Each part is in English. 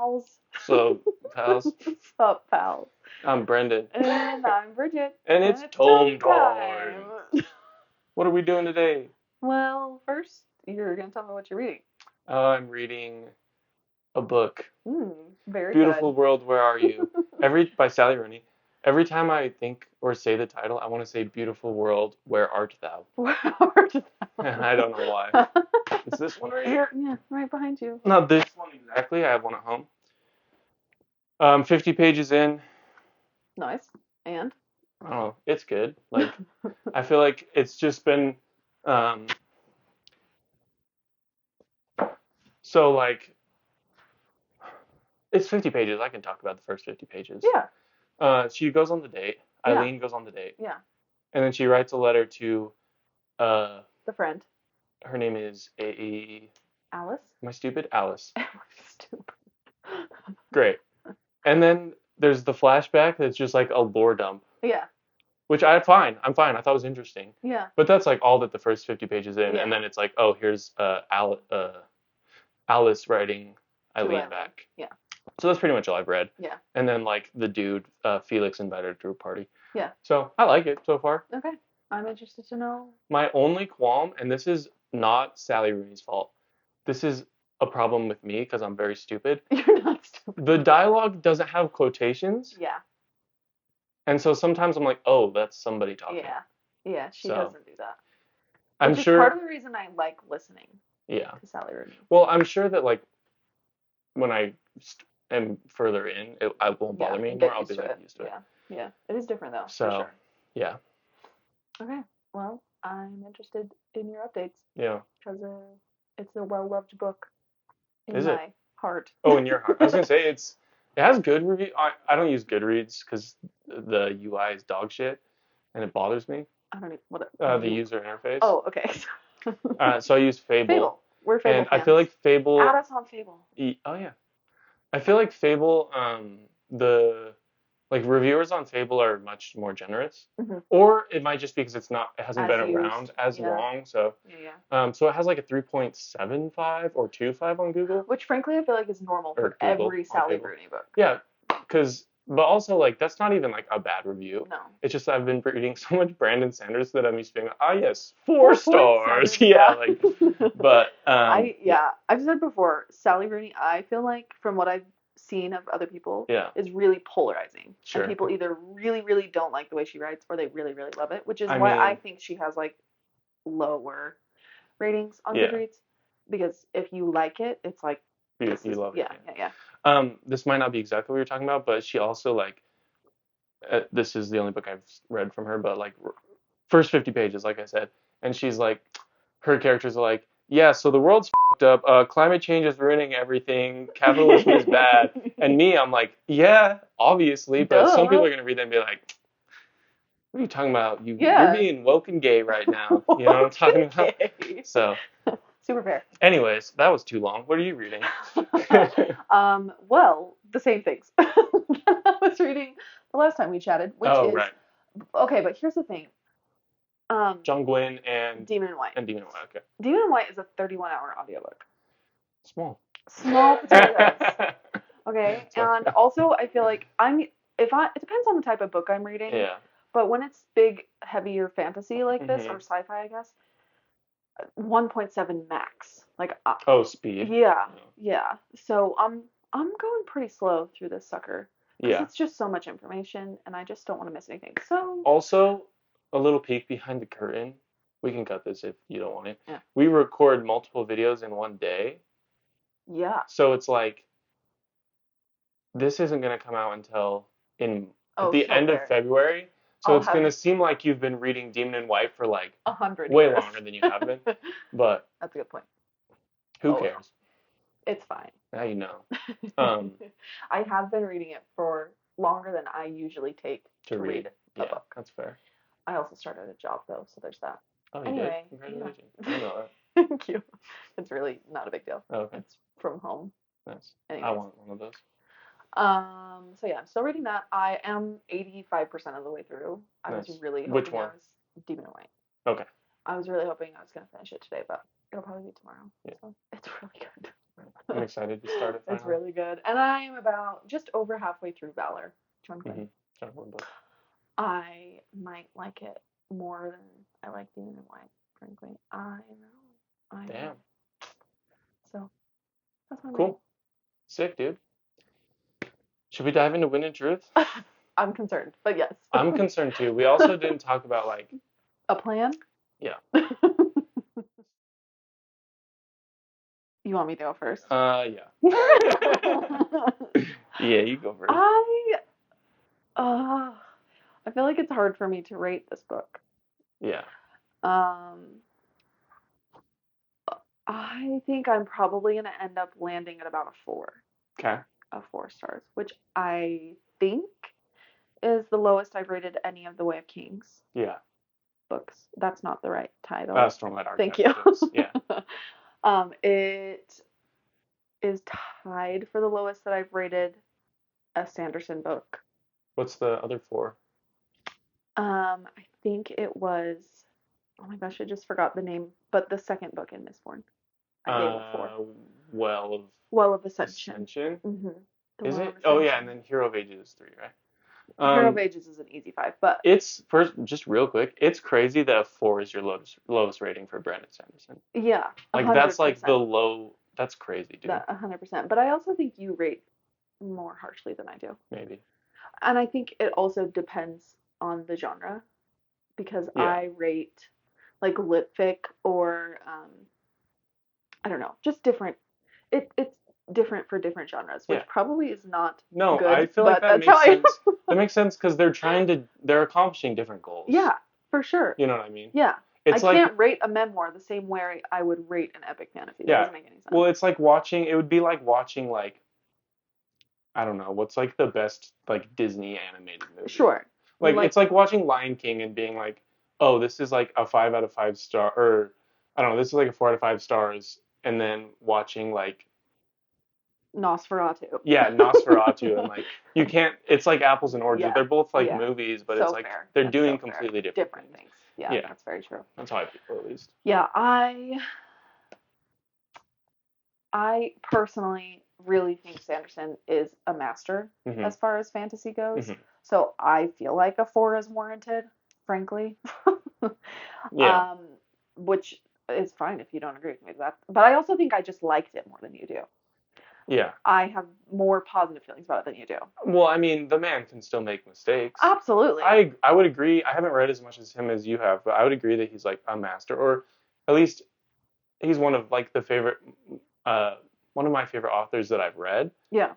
pals? So, pals, Sup, pals? I'm Brendan. And I'm Bridget. And it's tome time. What are we doing today? Well, first, you're going to tell me what you're reading. I'm reading a book. Very Beautiful good. World, Where Are You? By Sally Rooney. Every time I think or say the title, I want to say Beautiful World, Where Art Thou? Where art thou? And I don't know why. It's this one right here. Yeah, right behind you. Not this one exactly. I have one at home. 50 pages in. Nice. And? I don't know. It's good. Like, I feel like it's just been, so like, it's 50 pages. I can talk about the first 50 pages. Yeah. She goes on the date. Yeah. Eileen goes on the date. Yeah. And then she writes a letter to, The friend. her name is Alice? Am I stupid? Alice. Stupid. Great. And then there's the flashback that's just like a lore dump. Yeah. Which I'm fine. I thought it was interesting. Yeah. But that's like all that the first 50 pages in. Yeah. And then it's like, oh, here's Alice writing Eileen Eileen. back. Yeah. So that's pretty much all I've read. Yeah. And then like the dude, Felix, invited her to a party. Yeah. So I like it so far. Okay. I'm interested to know. My only qualm, and this is not Sally Rooney's fault. This is a problem with me because I'm very stupid. You're not stupid. The dialogue doesn't have quotations. Yeah. And so sometimes I'm like, oh, that's somebody talking. Yeah. Yeah, she doesn't do that. I'm Which is sure. part of the reason I like listening. Yeah. To Sally Rooney. Well, I'm sure that like when I am further in, it won't bother me anymore. I'll be like used to it. Yeah. Yeah. It is different though. So, for sure. Yeah. Okay. Well, I'm interested in your updates. Yeah. Because it's a well-loved book in is my it? heart. Oh, in your heart. I was gonna say it has good review. I don't use Goodreads because the UI is dog shit, and it bothers me. I don't even the user interface. Oh, okay. So I use Fable. Fable. We're Fable and fans. I feel like Fable. Add us on Fable. Oh yeah. I feel like Fable. The like reviewers on Fable are much more generous, or it might just be because it hasn't been around as long. So so it has like a 3.75 or 2.5 on Google, which frankly I feel like is normal for every Sally Rooney book. Yeah, but also like that's not even like a bad review. No, it's just I've been reading so much Brandon Sanderson that I'm used to being like, yes, 4 stars. Yeah, like, but I've said before, Sally Rooney, I feel like from what I've seen of other people is really polarizing. Sure. And people either really, really don't like the way she writes or they really, really love it, which is why I think she has like lower ratings on Goodreads. Because if you like it, it's like you love it. Yeah. This might not be exactly what you're talking about, but she also like this is the only book I've read from her, but like first 50 pages, like I said, and she's like, her characters are like, yeah, so the world's fucked up. Climate change is ruining everything. Capitalism is bad. And me, I'm like, yeah, obviously. But some people are going to read that and be like, what are you talking about? You're being woke and gay right now. You know what I'm talking about? So. Super fair. Anyways, that was too long. What are you reading? Well, the same things. I was reading the last time we chatted, which is... right. Okay, but here's the thing. John Gwynn and Demon in White. Okay. Demon in White is a 31-hour audiobook. Small potatoes. Okay, and also I feel like it depends on the type of book I'm reading. Yeah. But when it's big, heavier fantasy like this or sci-fi, I guess, 1.7 max. Like speed. Yeah. So I'm going pretty slow through this sucker. Yeah. It's just so much information, and I just don't want to miss anything. So also, a little peek behind the curtain. We can cut this if you don't want it. Yeah. We record multiple videos in one day. Yeah. So it's like, this isn't going to come out until at the end of February. So it's going to seem like you've been reading Demon in White for like 100 way years. longer than you have been. But that's a good point. Who cares? It's fine. Now you know. I have been reading it for longer than I usually take to read a book. That's fair. I also started a job though, so there's that. Oh, you did? Congratulations. I know that. Thank you. It's really not a big deal. Okay. It's from home. Nice. Anyways. I want one of those. So yeah, I'm still reading that. I am 85% of the way through. I was really hoping Which one? I was Demon in White. Okay. I was really hoping I was going to finish it today, but it'll probably be tomorrow. Yeah. So it's really good. I'm excited to start it finally. It's really good. And I am about just over halfway through Valor. I might like it more than I like Demon and White, frankly. I know. Damn. Know. So, that's my cool. Sick, dude. Should we dive into Wind and Truth? I'm concerned, but yes. I'm concerned too. We also didn't talk about like a plan. Yeah. You want me to go first? Yeah. Yeah, you go first. I feel like it's hard for me to rate this book. Yeah. I think I'm probably gonna end up landing at about a 4. Okay. Of 4 stars, which I think is the lowest I've rated any of the Way of Kings. Yeah. Books. That's not the right title. Stormlight Archive. Thank you. Yeah. It is tied for the lowest that I've rated a Sanderson book. What's the other 4? I think it was. Oh my gosh, I just forgot the name. But the second book in Mistborn, I gave it 4. Well of Ascension. Mm-hmm. Is it? Oh yeah, and then Hero of Ages is 3, right? Hero of Ages is an easy 5, but it's first. Just real quick, it's crazy that 4 is your lowest rating for Brandon Sanderson. Yeah, 100%. Like that's like the low. That's crazy, dude. 100%. But I also think you rate more harshly than I do. Maybe. And I think it also depends on the genre, because I rate like lit fic or I don't know, just different. It's different for different genres, which probably is not good. I feel like that makes sense. That makes sense because they're accomplishing different goals. Yeah, for sure. You know what I mean? Yeah. I can't rate a memoir the same way I would rate an epic fantasy. That doesn't make any sense. Well, it's like it would be like watching like, I don't know, what's like the best like Disney animated movie? Sure. Like it's like watching Lion King and being like, oh, this is like a 5 out of 5 star, or I don't know, this is like a 4 out of 5 stars, and then watching like Nosferatu. Yeah, Nosferatu, and like you can't. It's like apples and oranges. They're both like movies, but it's like they're doing completely different things. Yeah, that's very true. That's how I feel, at least. Yeah, I personally really think Sanderson is a master as far as fantasy goes. So I feel like a 4 is warranted, frankly. Which is fine if you don't agree with me with that. But I also think I just liked it more than you do. Yeah. I have more positive feelings about it than you do. Well, I mean, the man can still make mistakes. Absolutely. I would agree. I haven't read as much as him as you have, but I would agree that he's like a master, or at least he's one of like one of my favorite authors that I've read. Yeah.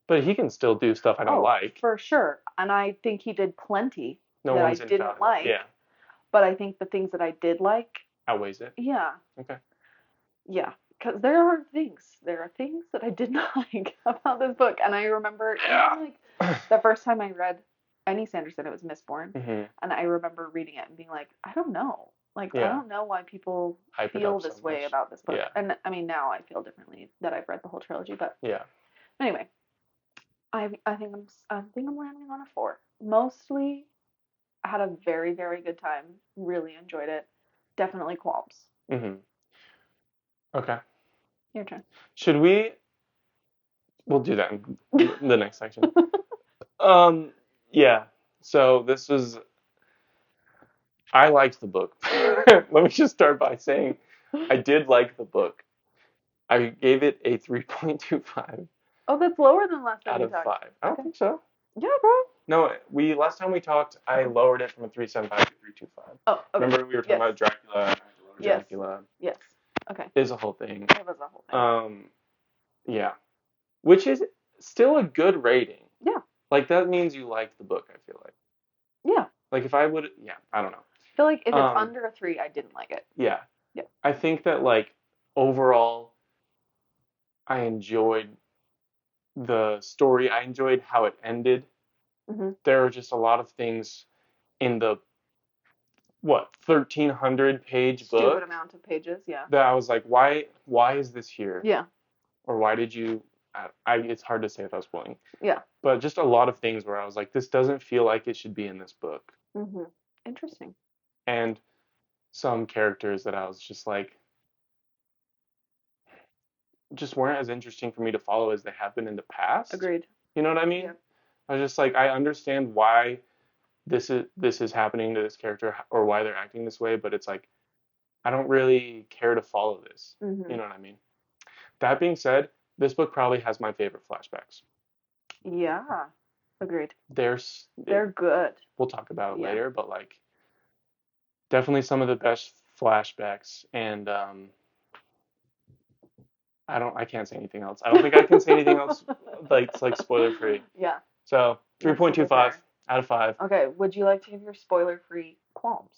But he can still do stuff I don't like. For sure. And I think he did plenty that I didn't like. Yeah. But I think the things that I did like outweighs it. Yeah. Okay. Yeah. Because there are things that I did not like about this book. And I remember even like the first time I read any Sanderson, it was Mistborn. And I remember reading it and being like, I don't know. Like, I don't know why people feel this way about this book. And I mean, now I feel differently that I've read the whole trilogy. But anyway, I think I'm landing on a 4. Mostly, I had a very, very good time. Really enjoyed it. Definitely qualms. Okay. Your turn. Should we? We'll do that in the next section. Yeah. So this was. I liked the book. Let me just start by saying I did like the book. I gave it a 3.25. Oh, that's lower than last time we talked. Out of 5. I don't think so. Yeah, bro. No, last time we talked, I lowered it from a 3.75 to 3.25. Oh, okay. Remember we were talking about Dracula? Dracula. Yes. Okay. Is a whole thing. It was a whole thing. Yeah. Which is still a good rating. Yeah. Like that means you liked the book, I feel like. Yeah. Like if I would, I don't know. I feel like if it's under a 3, I didn't like it. Yeah. Yeah. I think that like overall, I enjoyed the story. I enjoyed how it ended. There were just a lot of things in the 1,300 page book. Stupid amount of pages, yeah. That I was like, why is this here? Yeah. Or why did you? It's hard to say without spoiling. Yeah. But just a lot of things where I was like, this doesn't feel like it should be in this book. Interesting. And some characters that I was just like, just weren't as interesting for me to follow as they have been in the past. Agreed. You know what I mean? Yeah. I was just like, I understand why this is happening to this character or why they're acting this way, but it's like I don't really care to follow this. Mm-hmm. You know what I mean? That being said, this book probably has my favorite flashbacks. Yeah. Agreed. There's They're good. We'll talk about it Yeah. later, but like definitely some of the best flashbacks, and I can't say anything else. I don't think I can say anything else like it's like spoiler free. Yeah. So 3.25 out of 5. Okay, would you like to give your spoiler-free qualms?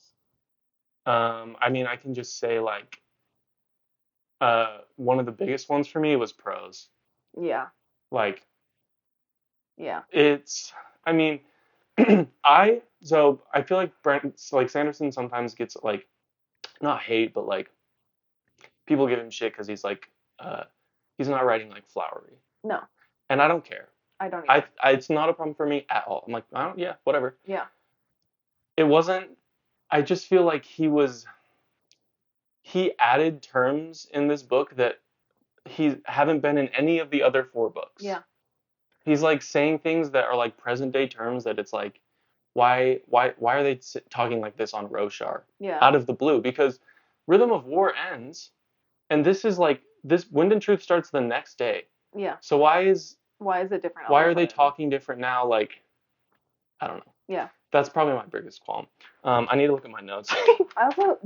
I mean, I can just say like one of the biggest ones for me was prose. Yeah. Like Yeah. it's, I mean, so I feel like Sanderson sometimes gets like not hate, but like people give him shit because he's not writing like flowery, No, and I don't care. I don't either. It's not a problem for me at all. I'm like, yeah, whatever. Yeah. It wasn't. I just feel like he added terms in this book that he haven't been in any of the other 4 books. Yeah. He's like saying things that are like present day terms that it's like, why are they talking like this on Roshar? Yeah. Out of the blue? Because Rhythm of War ends, and this Wind and Truth starts the next day. Yeah. So why is it different? Why are they talking different now? Like, I don't know. Yeah. That's probably my biggest qualm. I need to look at my notes.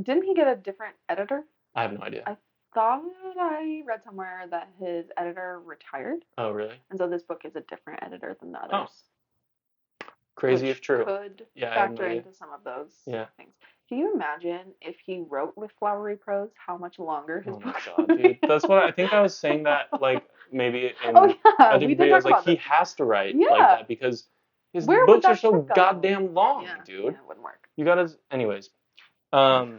Didn't he get a different editor? I have no idea. I thought I read somewhere that his editor retired. Oh, really? And so this book is a different editor than the others. Oh. Crazy if true. Could factor into some of those things. Can you imagine if he wrote with flowery prose, how much longer his books would be? Dude. That's what I think I was saying that, like, maybe in a different video. I was like, he has to write like that because his books are so goddamn long, dude. Yeah, it wouldn't work. You gotta, anyways. Oh,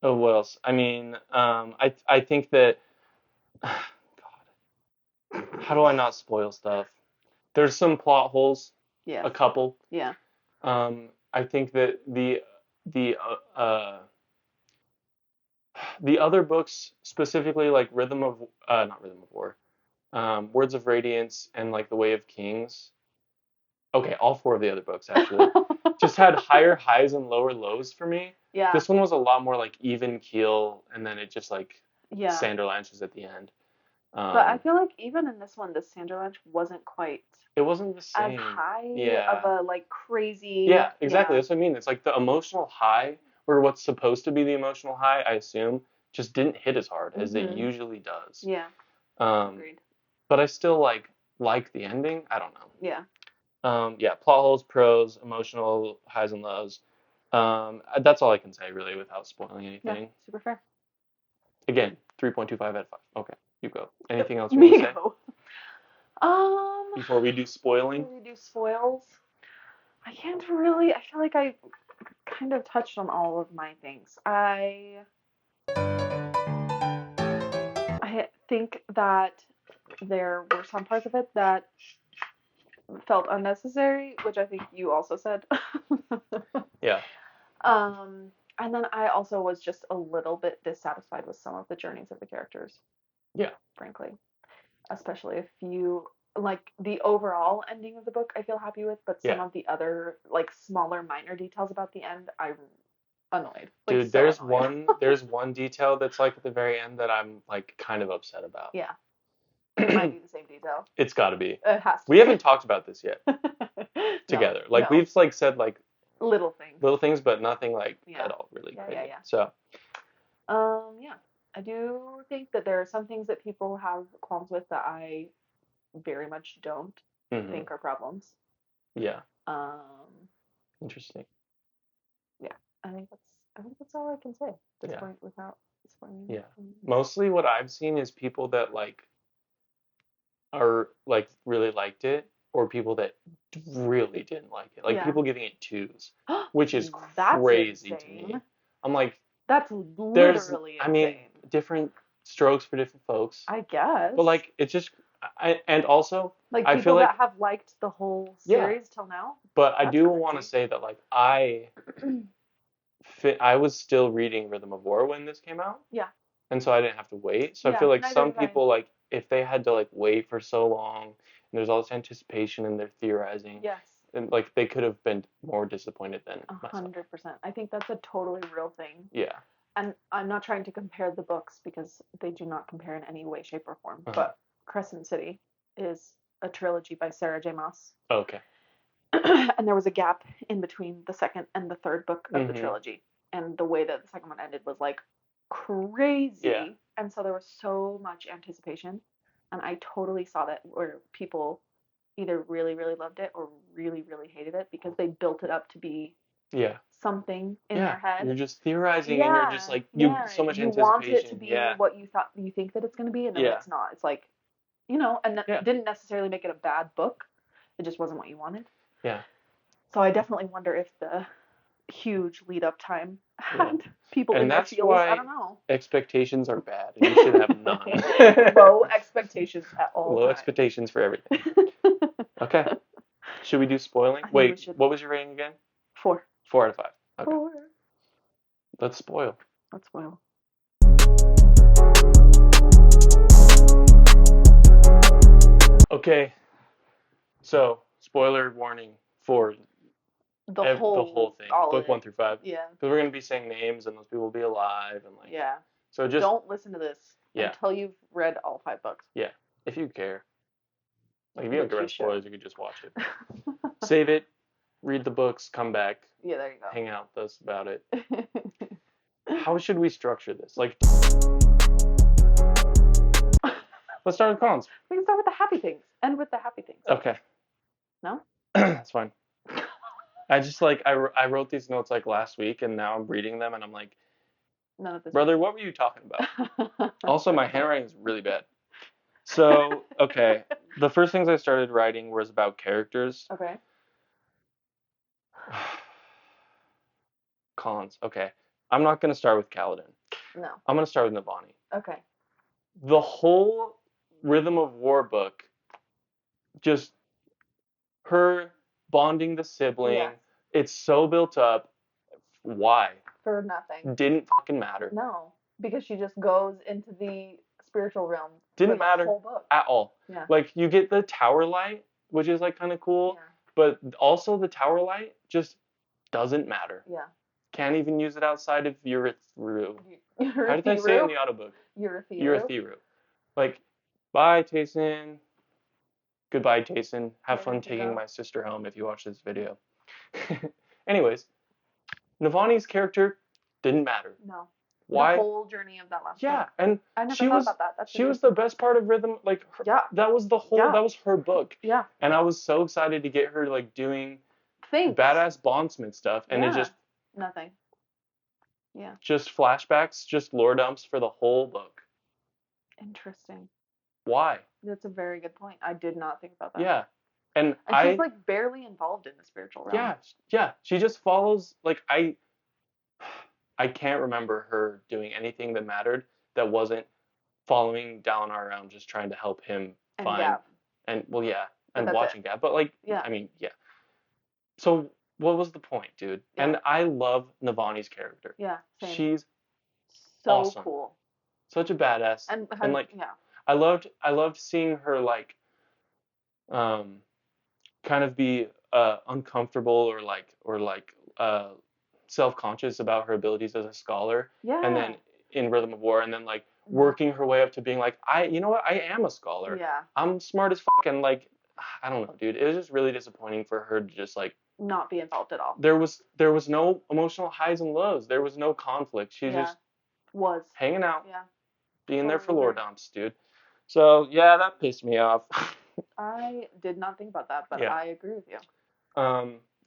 what else? I mean, I think that, God, how do I not spoil stuff? There's some plot holes. Yeah. A couple. Yeah. I think that the other books, specifically like not Rhythm of War, Words of Radiance, and like The Way of Kings. Okay, all 4 of the other books actually just had higher highs and lower lows for me. Yeah. This one was a lot more like even keel, and then it just like Sanderlanches at the end. But I feel like even in this one, the Sanderlanche wasn't quite. It wasn't the same. As high of a like crazy. Yeah, exactly. That's what I mean. It's like the emotional high, or what's supposed to be the emotional high, I assume, just didn't hit as hard as it usually does. Yeah. Agreed. But I still like the ending. I don't know. Yeah. Yeah, plot holes, prose, emotional highs and lows. That's all I can say really without spoiling anything. Yeah, super fair. Again, 3.25 out of 5. Okay, you go. Anything else you want to say? Before we do spoiling? Before we do spoils, I can't really. I feel like I kind of touched on all of my things. I think that there were some parts of it that felt unnecessary, which I think you also said. Yeah. And then I also was just a little bit dissatisfied with some of the journeys of the characters. Yeah. Frankly. Especially a few, like, the overall ending of the book I feel happy with, but some of the other, like, smaller minor details about the end I'm annoyed. Like, dude, there's one detail that's like at the very end that I'm like kind of upset about. Yeah. It might be the same detail. It's got to be. It has to We haven't talked about this yet. Together. We've like said like little things, but nothing like at all really crazy. Yeah. So yeah. I do think that there are some things that people have qualms with that I very much don't think are problems. Yeah. Interesting. Yeah. I think that's all I can say at this point without spoiling. Yeah. Mostly what I've seen is people that like are like really liked it, or people that really didn't like it. Like people giving it 2s, which is crazy to me. I'm like, that's literally insane. I mean, different strokes for different folks. I guess. But like, it's just, and also, like people I feel like, that have liked the whole series till now. But I do want to say that like I was still reading Rhythm of War when this came out. Yeah. and so I didn't have to wait. So I Yeah, feel like neither some did I. people, like, if they had to like wait for so long and there's all this anticipation and they're theorizing, Yes, and like they could have been more disappointed than myself. 100%. I think that's a totally real thing. Yeah. And I'm not trying to compare the books because they do not compare in any way, shape, or form. Uh-huh. But Crescent City is a trilogy by Sarah J. Maas. Okay. And there was a gap in between the second and the third book of the Mhm. trilogy. And the way that the second one ended was like crazy. Yeah. And so there was so much anticipation. And I totally saw that where people either really, really loved it or really, really hated it because they built it up to be Yeah. something in Yeah. their head. You're just theorizing and you're just like so much You want it to anticipation. be Yeah. what you think that it's going to be, and then when Yeah. it's not, it's like, you know, and that Yeah. didn't necessarily make it a bad book. It just wasn't what you wanted. Yeah. So I definitely wonder if the huge lead up time had people And in their that's feels. why I don't know. expectations are bad and you should have none. Low expectations at all Low times. expectations for everything. Okay. Should we do spoiling? I think Wait, we should. what was your rating again? 4. 4 out of 5. Okay. 4. Let's spoil. Let's spoil. Okay. So, spoiler warning for The the whole whole thing. all Book of 1 it. through 5. Yeah. Because we're going to be saying names and those people will be alive and like. Yeah. So just don't listen to this Yeah. until you've read all 5 books. Yeah. If you care. Like if you Which don't care you about should. spoilers, you could just watch it. Save it, read the books, come back, Yeah, there you go. hang out with us about it. How should we structure this? Like, let's start with cons. We can start with the happy things. End with the happy things. Okay. No? That's fine. I just like I wrote these notes like last week and now I'm reading them and I'm like, None of this. brother, what were you talking about? Also, my handwriting is really bad. So, okay, the first things I started writing was about characters. Okay. Cons. Okay. I'm not going to start with Kaladin. No. I'm going to start with Navani. Okay. The whole Rhythm of War book, just her bonding the sibling, Yes. it's so built up. Why? For nothing. Didn't fucking matter. No. Because she just goes into the spiritual realm. Didn't matter the whole book. at all. Yeah. Like, you get the tower light, which is like kind of cool, Yeah. but also the tower light just doesn't matter. Yeah. Can't even use it outside of Urithiru. Urithiru? How did I say it in the audiobook? Urithiru. Urithiru. Like, bye, Tayson. Goodbye, Tayson. Have Where fun did you taking go? my sister home if you watch this video. Anyways, Navani's character didn't matter. No. Why? The whole journey of that last Yeah, book. and I never she thought was about that. That's she was the best part of Rhythm. Like, Yeah. that was the whole. Yeah. That was her book. Yeah. And I was so excited to get her like doing Things. badass bondsmith stuff, and it Yeah. just Nothing. Yeah. just flashbacks, just lore dumps for the whole book. Interesting. Why? That's a very good point. I did not think about that. Yeah, and she's like barely involved in the spiritual realm. Yeah. She just follows. Like, I can't remember her doing anything that mattered that wasn't following Dalinar around, just trying to help him And find. Gab. And well, yeah, But and that's watching Gab. But like, Yeah. I mean, yeah. So what was the point, dude? Yeah. And I love Navani's character. Yeah. Same. She's so awesome. cool. Such a badass. And like, yeah. I loved seeing her like, kind of be uncomfortable or self-conscious about her abilities as a scholar. Yeah. And then in Rhythm of War, and then like working her way up to being like, you know what, I am a scholar. Yeah. I'm smart as fuck, and like, I don't know, dude. It was just really disappointing for her to just like not be involved at all. There was no emotional highs and lows. There was no conflict. She just was hanging out. Yeah. Being there for lore dumps, dude. So yeah, that pissed me off. I did not think about that, but Yeah. I agree with you.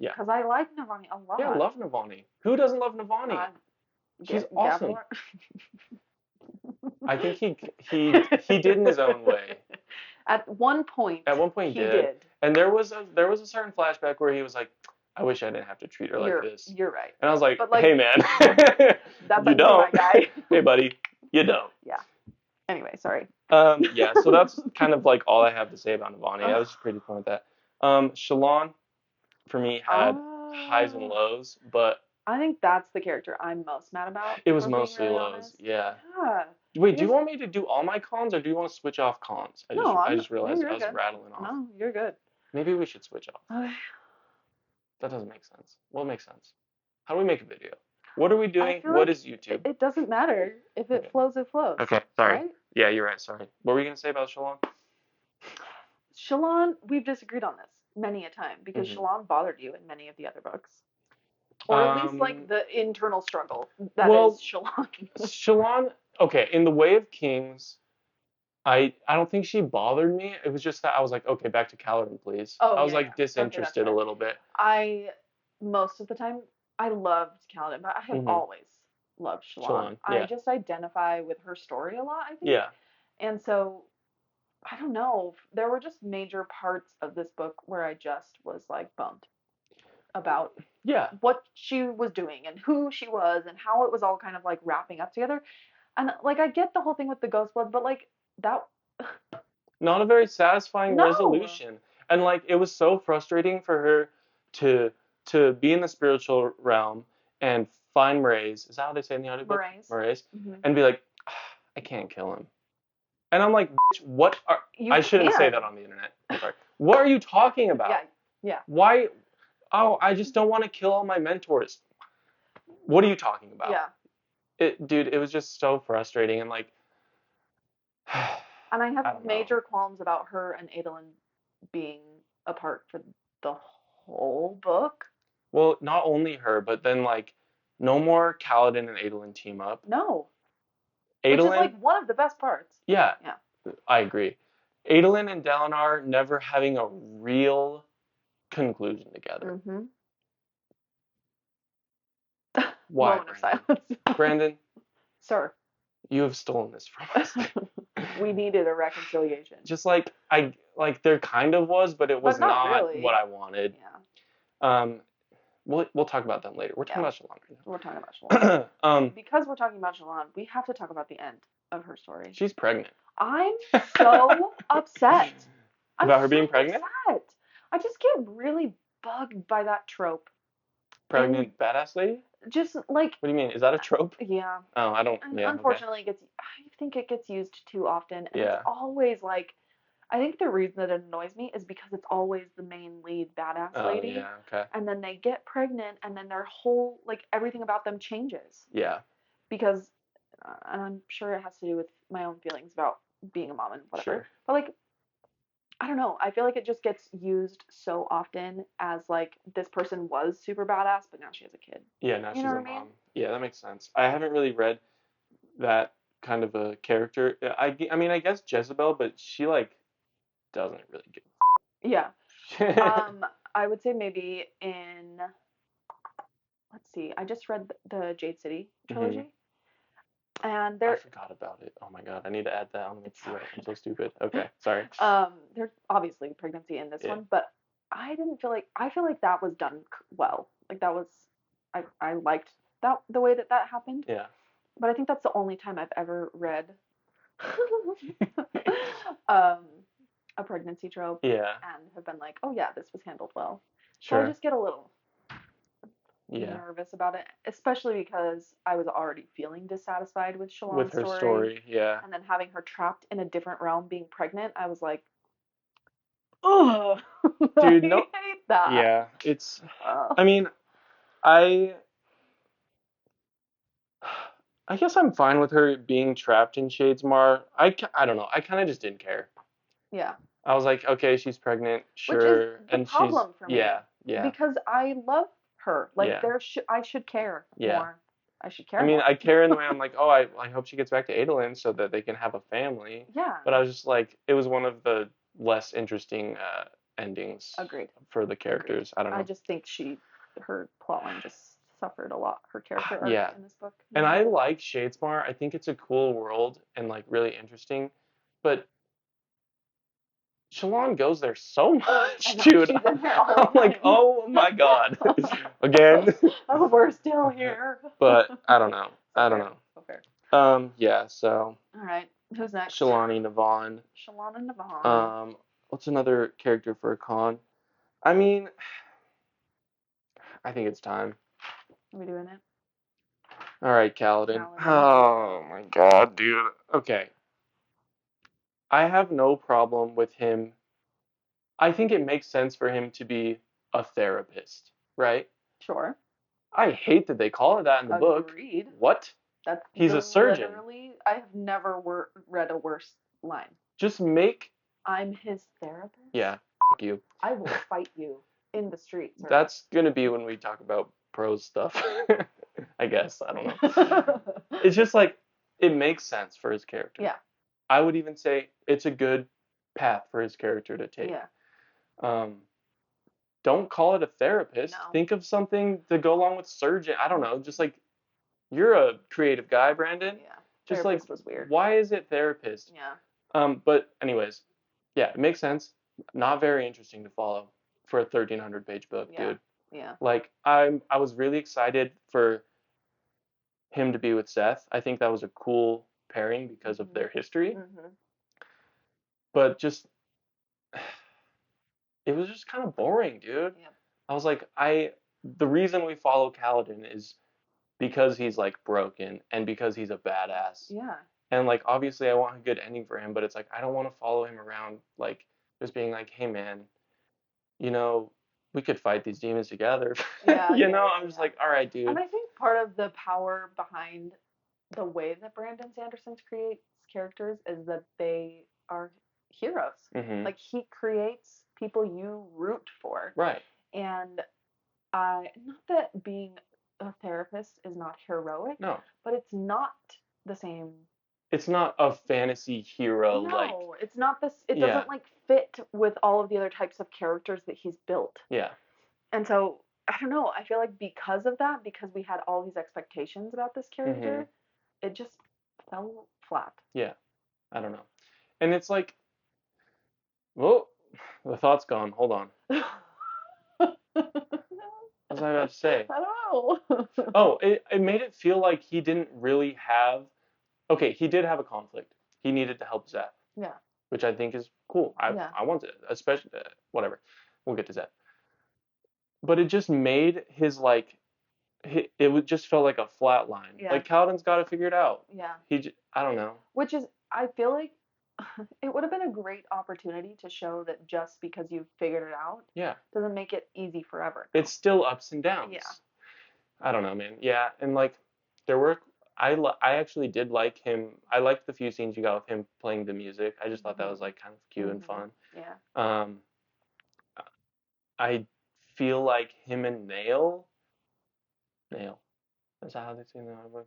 Yeah. Because I like Navani a lot. Yeah, I love Navani. Who doesn't love Navani? She's awesome. I think he did in his own way. At one point he did. And there was a certain flashback where he was like, I wish I didn't have to treat her like this. You're right. And I was like, But, like, hey man, that's you don't. My guy. Hey buddy, you don't. Yeah. Anyway, sorry. Yeah, so that's kind of like all I have to say about Navani. I was just pretty disappointed with that. Shallan, for me, had highs and lows, but I think that's the character I'm most mad about. It was mostly lows. Yeah. Wait, do you want me to do all my cons, or do you want to switch off cons? I just realized I was rattling off. No, you're good. Maybe we should switch off. Okay. That doesn't make sense. What makes sense? How do we make a video? What are we doing? What is YouTube? It doesn't matter. If it flows, it flows. Okay, sorry. Right? Yeah, you're right. Sorry. What were you gonna say about Shalon? Shalon, we've disagreed on this many a time because Shalon bothered you in many of the other books. Or at least like the internal struggle that is Shalon. Shalon, okay, in the Way of Kings, I don't think she bothered me. It was just that I was like, okay, back to Kaladin, please. Oh, I was like disinterested a little bit. Most of the time, I loved Kaladin, but I have always loved Shalon. I just identify with her story a lot, I think. Yeah. And so, I don't know. There were just major parts of this book where I just was like bummed about what she was doing and who she was and how it was all kind of like wrapping up together. And like I get the whole thing with the ghost blood, but like that not a very satisfying resolution. And like it was so frustrating for her to be in the spiritual realm and find Mraize. Is that how they say in the audiobook? Mraize. And be like, I can't kill him. And I'm like, bitch, what are I shouldn't say that on the internet. I'm sorry. What are you talking about? Yeah. Why? Oh, I just don't want to kill all my mentors. What are you talking about? Yeah. Dude, it was just so frustrating and like. And I have major qualms about her and Adolin being apart for the whole book. Well, not only her, but then like, no more Kaladin and Adolin team up. No. Adolin, which is like one of the best parts. Yeah. I agree. Adolin and Dalinar never having a real conclusion together. Why? Moment of silence. Brandon. Sir. You have stolen this from us. We needed a reconciliation. Just like there kind of was, but it was not really what I wanted. Yeah. We'll talk about them later. We're talking about Shalon right now. We're talking about Shalon. Because we're talking about Shalon, we have to talk about the end of her story. She's pregnant. I'm so upset. About her being pregnant? Upset. I just get really bugged by that trope. Pregnant badass lady? Just like. What do you mean? Is that a trope? Yeah. Oh, I don't. Yeah, unfortunately, I think it gets used too often, and it's always like. I think the reason that it annoys me is because it's always the main lead badass lady. Yeah, okay. And then they get pregnant, and then their whole like everything about them changes. Yeah. Because, and I'm sure it has to do with my own feelings about being a mom and whatever. Sure. But like. I don't know. I feel like it just gets used so often as like this person was super badass, but now she has a kid. Yeah, now she's a mom. Yeah, that makes sense. I haven't really read that kind of a character. I mean, I guess Jezebel, but she like doesn't really give. Yeah. I would say maybe in. Let's see. I just read the Jade City trilogy. And I forgot about it. Oh my god, I need to add that on the queue. I'm so stupid. Okay, sorry. There's obviously pregnancy in this one, but I feel like that was done well. Like that was, I liked that the way that happened. Yeah. But I think that's the only time I've ever read a pregnancy trope. Yeah. And have been like, oh yeah, this was handled well. Sure. So I just get a little. Nervous about it, especially because I was already feeling dissatisfied with Shalon's story. Yeah. And then having her trapped in a different realm being pregnant, I was like, ugh. Dude, I hate that. Yeah, it's. I mean, I guess I'm fine with her being trapped in Shadesmar. I don't know. I kind of just didn't care. Yeah. I was like, okay, she's pregnant, sure. Which is the problem for me. Yeah. Because I love her. Like I should care more. I should care. I mean, more. I care in the way I'm like, oh, I hope she gets back to Adolin so that they can have a family. Yeah. But I was just like, it was one of the less interesting endings. Agreed. For the characters. I don't know. I just think her plotline just suffered a lot. Her character arc in this book. And I like Shadesmar. I think it's a cool world and like really interesting, but Shalon goes there so much, dude. I'm like, oh my god. Again. Oh, we're still here. But I don't know. Okay. Yeah, so. Alright. Who's next? Shalani Navon. Shalana Navon. What's another character for a con? I mean, I think it's time. Are we doing it? All right, Kaladin. Kaladin. Oh my god, dude. Okay. I have no problem with him. I think it makes sense for him to be a therapist, right? Sure. I hate that they call it that in the book. Agreed. What? That's He's a surgeon. literally, I have never read a worse line. Just make. I'm his therapist? Yeah, you. I will fight you in the street, sir. That's gonna be when we talk about prose stuff. I guess. I don't know. It's just like, it makes sense for his character. Yeah. I would even say it's a good path for his character to take. Yeah. Don't call it a therapist. No. Think of something to go along with surgeon. I don't know. Just like, you're a creative guy, Brandon. Yeah. Just Therapist like, was weird. why is it therapist? Yeah. But anyways, yeah, it makes sense. Not very interesting to follow for a 1,300-page book, Yeah. dude. Yeah. Like, I was really excited for him to be with Seth. I think that was a cool pairing because of their history. Mm-hmm. But just, it was just kind of boring, dude. Yep. I was like, the reason we follow Kaladin is because he's like broken and because he's a badass. Yeah. And like, obviously I want a good ending for him, but it's like, I don't want to follow him around like just being like, hey man, you know, we could fight these demons together. Yeah. You know, I'm just like, all right, dude. And I think part of the power behind the way that Brandon Sanderson creates characters is that they are heroes. Mm-hmm. Like, he creates people you root for. Right. And not that being a therapist is not heroic. No. But it's not the same. It's not a fantasy hero. No, like, it's not this. It doesn't like fit with all of the other types of characters that he's built. Yeah. And so I don't know. I feel like because of that, because we had all these expectations about this character, it just fell flat. Yeah. I don't know. And it's like, well, the thought's gone. Hold on. What was I about to say? I don't know. Oh, it made it feel like he didn't really have. Okay, he did have a conflict. He needed to help Zeth. Yeah. Which I think is cool. I want it, especially whatever. We'll get to Zeth. But it just made his like, it would just felt like a flat line. Yeah. Like, Kaladin's got to figure it out. Yeah. I don't know. Which is, I feel like it would have been a great opportunity to show that just because you figured it out, doesn't make it easy forever. It's still ups and downs. Yeah. I don't know, man. Yeah, and like, there were. I actually did like him. I liked the few scenes you got with him playing the music. I just thought that was like kind of cute and fun. Yeah. I feel like him and Nail. Is that how they say the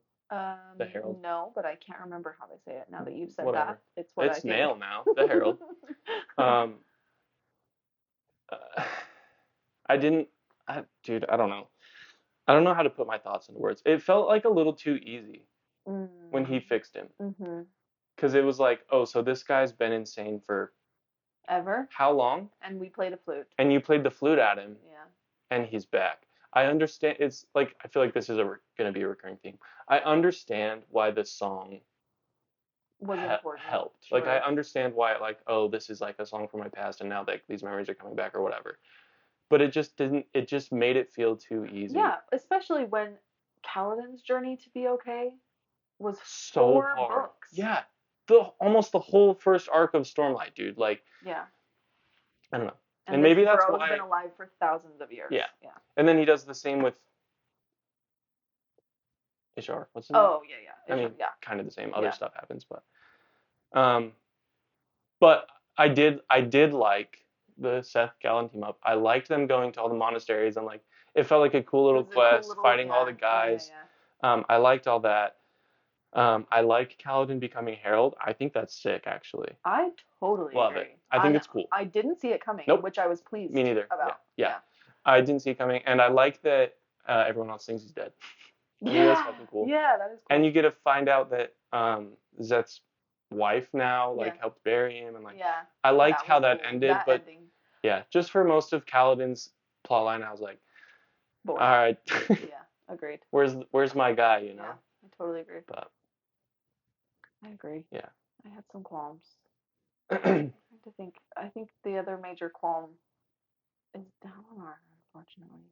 the Herald? No, but I can't remember how they say it now that you've said Whatever. that. It's what I think. Nail now, the Herald. Dude, I don't know. I don't know how to put my thoughts into words. It felt like a little too easy when he fixed him. Because it was like, oh, so this guy's been insane for ever. How long? And we played a flute. And you played the flute at him. Yeah. And he's back. I understand. It's like, I feel like this is going to be a recurring theme. I understand why this song was important. Helped. Sure. Like, I understand why, like, oh, this is like a song from my past, and now that these memories are coming back or whatever. But it just didn't. It just made it feel too easy. Yeah, especially when Kaladin's journey to be okay was so 4 hard. books. Yeah, almost the whole first arc of Stormlight, dude. Like, yeah, I don't know. And maybe that's why he's been alive for thousands of years. Yeah. And then he does the same with Ishar. What's his name? Oh yeah. Ishar, I mean, yeah, kind of the same. Other stuff happens, but I did like the Seth Gallen team up. I liked them going to all the monasteries, and like, it felt like a cool little quest, fighting all the guys. I liked all that. I like Kaladin becoming Herald. I think that's sick, actually. I totally love agree. it. I think it's cool. I didn't see it coming, which I was pleased. Me neither. About. Yeah. I didn't see it coming, and I like that everyone else thinks he's dead. Yeah, that's fucking cool. Yeah, that is cool. And you get to find out that Zet's wife now helped bury him, and like, I liked how that ended, but just for most of Kaladin's plotline, I was like, all right. Yeah, agreed. Where's my guy, you know? Yeah, I totally agree. But I agree. Yeah. I had some qualms. I think the other major qualm is Dalinar, unfortunately.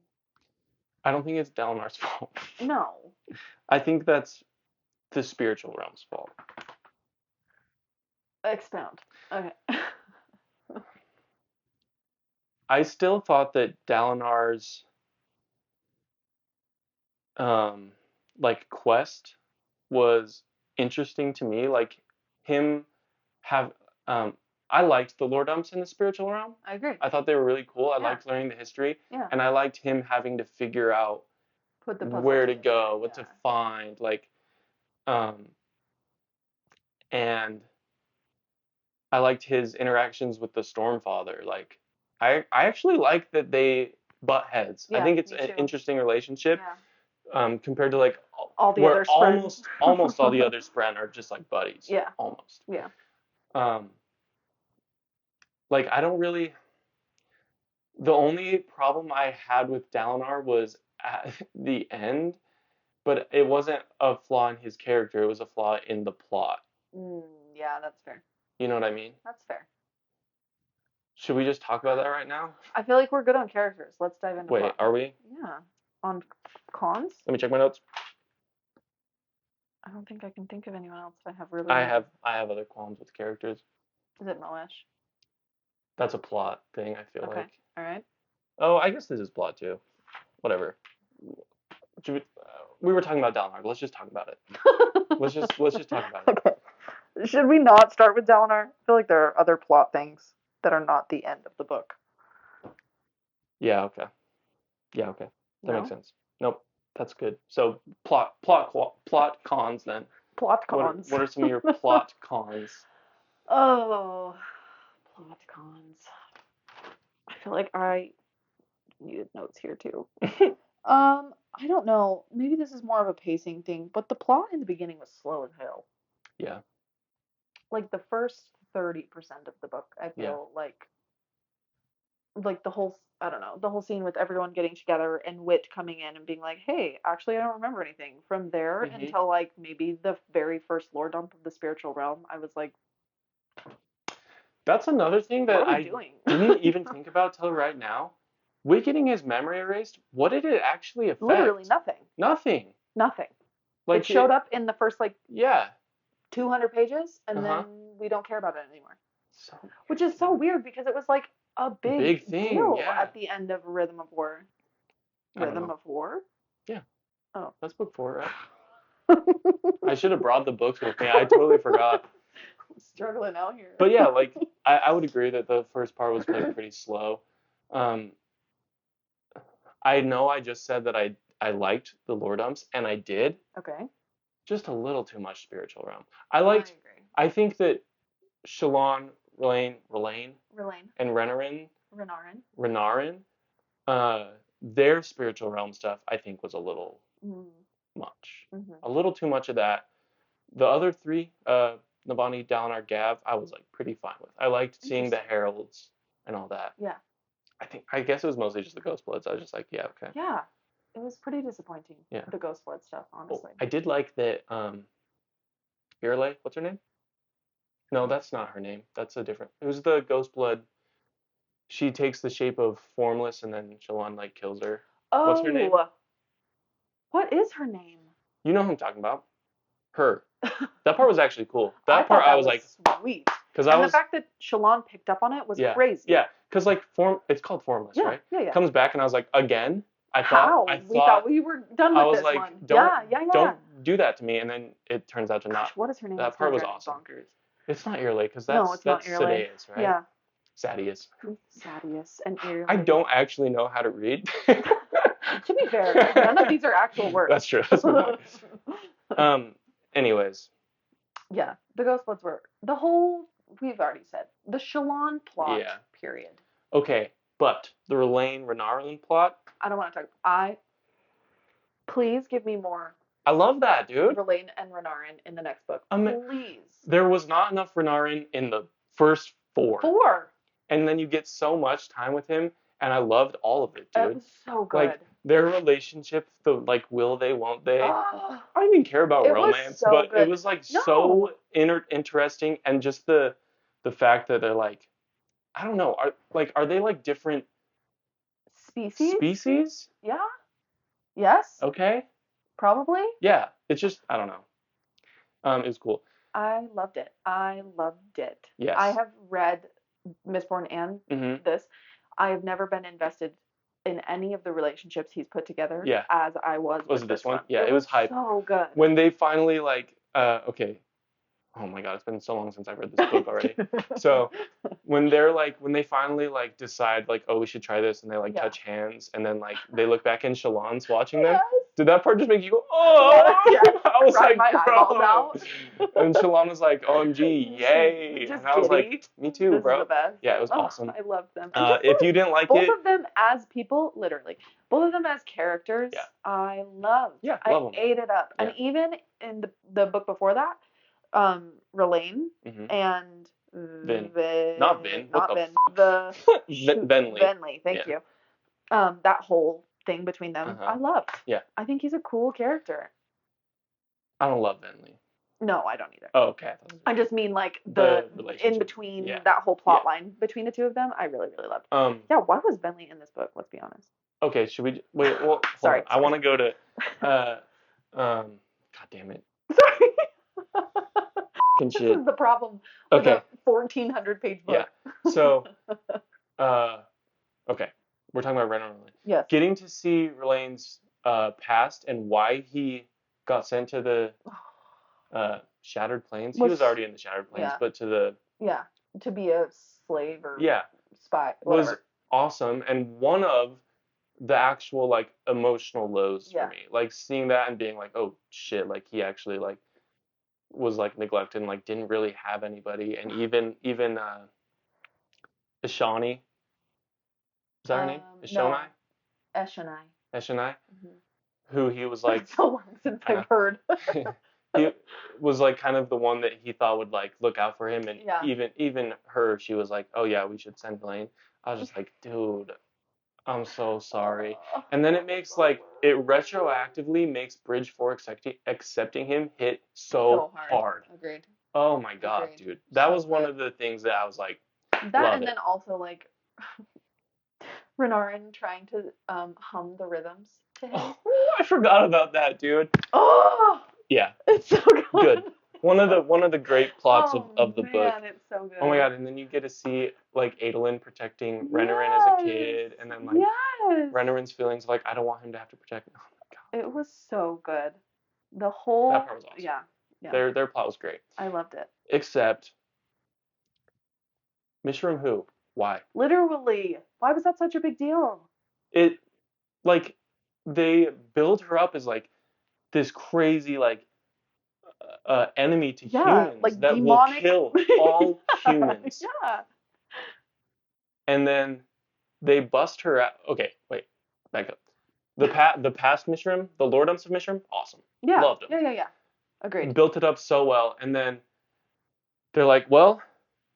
I don't think it's Dalinar's fault. No. I think that's the spiritual realm's fault. Expound. Okay. I still thought that Dalinar's like quest was interesting to me. Like him have I liked the lore dumps in the spiritual realm. I agree. I thought they were really cool. I Yeah. liked learning the history. Yeah. And I liked him having to figure out Put the puzzle where to together. go, what to find, like and I liked his interactions with the Stormfather. Like I actually like that they butt heads. I Yeah, think it's me an too. interesting relationship. Yeah. Compared to like All the where other Spren. almost all the other Spren are just like buddies. Yeah. Almost. Yeah. Like I don't really. The only problem I had with Dalinar was at the end, but it wasn't a flaw in his character. It was a flaw in the plot. Yeah, that's fair. You know what I mean? That's fair. Should we just talk about that right now? I feel like we're good on characters. Let's dive into Wait, plot. are we? Yeah. On cons? Let me check my notes. I don't think I can think of anyone else that I have really. I have other qualms with characters. Is it Moesh? That's a plot thing, I feel Okay. like. All right. Oh, I guess this is plot too. Whatever. We were talking about Dalinar. Let's just talk about it. let's just talk about it. Okay. Should we not start with Dalinar? I feel like there are other plot things that are not the end of the book. Yeah. Okay. Yeah. Okay. That No? makes sense. Nope. That's good. So plot cons then. Plot cons. What are some of your plot cons? Oh, plot cons. I feel like I needed notes here too. I don't know. Maybe this is more of a pacing thing, but the plot in the beginning was slow as hell. Yeah. Like the first 30% of the book, I feel like the whole, I don't know, the whole scene with everyone getting together and Wit coming in and being like, "Hey, actually I don't remember anything." From there until like maybe the very first lore dump of the spiritual realm, I was like, that's another thing that I didn't even think about till right now. Wit getting his memory erased, what did it actually affect? Literally nothing. Nothing. Like it showed up in the first like 200 pages, and then we don't care about it anymore. So which is so weird because it was like a big thing deal at the end of Rhythm of War. Rhythm of War? Yeah. Oh. That's book 4, right? I should have brought the books with me. I totally forgot. I'm struggling out here. But yeah, like I would agree that the first part was like pretty slow. I know I just said that I liked the lore dumps, and I did. Okay. Just a little too much spiritual realm. I think that Shallan, Relaine, and Renarin, their spiritual realm stuff, I think was a little much. A little too much of that. The other 3, Navani, Dalinar, Gav, I was like pretty fine with. I liked seeing the heralds and all that. Yeah. I guess it was mostly just the Ghostbloods. I was just like, yeah, okay. Yeah. It was pretty disappointing. Yeah. The Ghostblood stuff, honestly. I did like that Irile, what's her name? No, that's not her name. That's a different. It was the Ghostblood. She takes the shape of Formless, and then Shallan like kills her. Oh. What's her name? What is her name? You know who I'm talking about. Her. That part was actually cool. That part I was like, sweet. And the fact that Shallan picked up on it was crazy. Yeah, because like it's called Formless, right? Yeah. Comes back, and I was like, again. We thought we were done with this one. Don't do that to me, and then it turns out to not. What is her name? That part was awesome. Bonkers. It's not Irile, because that's Sadeas, right? Yeah. Sadeas and Irile. I don't actually know how to read. To be fair, none of these are actual words. That's true. That's my point. Anyways. Yeah, the Ghostbloods were the whole. We've already said the Shallan plot. Yeah. Period. Okay, but the Renarin plot. I don't want to talk. Please give me more. I love that, dude. Relaine and Renarin in the next book. Please. There was not enough Renarin in the first 4. And then you get so much time with him, and I loved all of it, dude. It was so good. Like their relationship, the like will they, won't they? I don't even care about romance, but it was like so interesting, and just the fact that they're like, I don't know, are they like different species? Species? Yeah. Yes, Okay. probably. Yeah. It's just I don't know. It was cool. I loved it. I loved it. Yes. I have read Mistborn and Mm-hmm. this. I have never been invested in any of the relationships he's put together Yeah. as I was Was with it this this one? one. Yeah, it was hype. So good. When they finally like okay. Oh my god, it's been so long since I've read this book already. So when they finally like decide like, oh, we should try this, and they like Yeah. touch hands, and then like they look back and Shalon's watching them. Yes. Did that part just make you go, oh? Yes. I was Cried like, my eyeballs bro. out. And Shalon was like, OMG, yay. Just And I was like, giddy. me too, This bro. is the best. Yeah, it was Oh, awesome. I loved them. And just If you didn't like both it, of them as people, literally, both of them as characters, Yeah. I loved. Yeah, I love 'em. ate it up. Yeah. And even in the book before that, Relaine Mhm. and Vin. Not Vin. Vin. What The Venley. Venley. Thank Yeah. you. That whole thing between them, Uh-huh. I loved. Yeah. I think he's a cool character. I don't love Venley. No, I don't either. Oh, okay. I just mean like The in relationship. between Yeah. that whole plot line between the two of them, I really, really loved. Yeah, why was Bentley in this book? Let's be honest. Okay, should we wait? Well, hold Sorry. on. I want to go to. God damn it. Sorry. This This is the problem with Okay. a 1,400-page book. Yeah. So, okay, we're talking about Ren and Relaine. Yes. Getting to see Relaine's past and why he got sent to the Shattered Plains. He was already in the Shattered Plains, Yeah. but to the to be a slave or spy, was whatever. awesome, and one of the actual like emotional lows Yeah. for me, like seeing that and being like, oh shit, like he actually like was like neglected and like didn't really have anybody, and even Ishani, is that her name? Ishonai? No. Eshonai. Eshonai, Mm-hmm. who he was like, so long since I've heard. he was like kind of the one that he thought would like look out for him, and Yeah. even her, she was like, oh yeah, we should send Blaine. I was just like, dude, I'm so sorry. And then it makes like it retroactively makes Bridge 4 accepting him hit so hard. Agreed. Oh my god, Agreed. dude. That So was one good. of the things that I was like, that love and it. then also like Renarin trying to hum the rhythms to him. Oh, I forgot about that, dude. Oh, Yeah. it's so good. One of the great plots of the book. Man, it's so good. Oh my god, and then you get to see like Adolin protecting Renarin as a kid, and then like Renarin's feelings like I don't want him to have to protect me. Oh my god. It was so good. The whole That part was awesome. Yeah. Their plot was great. I loved it. Except Mishram who? Why? Literally. Why was that such a big deal? It like they build her up as like this crazy like enemy to humans like that demonic. will kill all humans. Yeah. And then they bust her out. Okay, wait, back up. The past Mishram, the Lordums of Mishram, awesome. Yeah. Loved them. Yeah. Agreed. Built it up so well, and then they're like, well,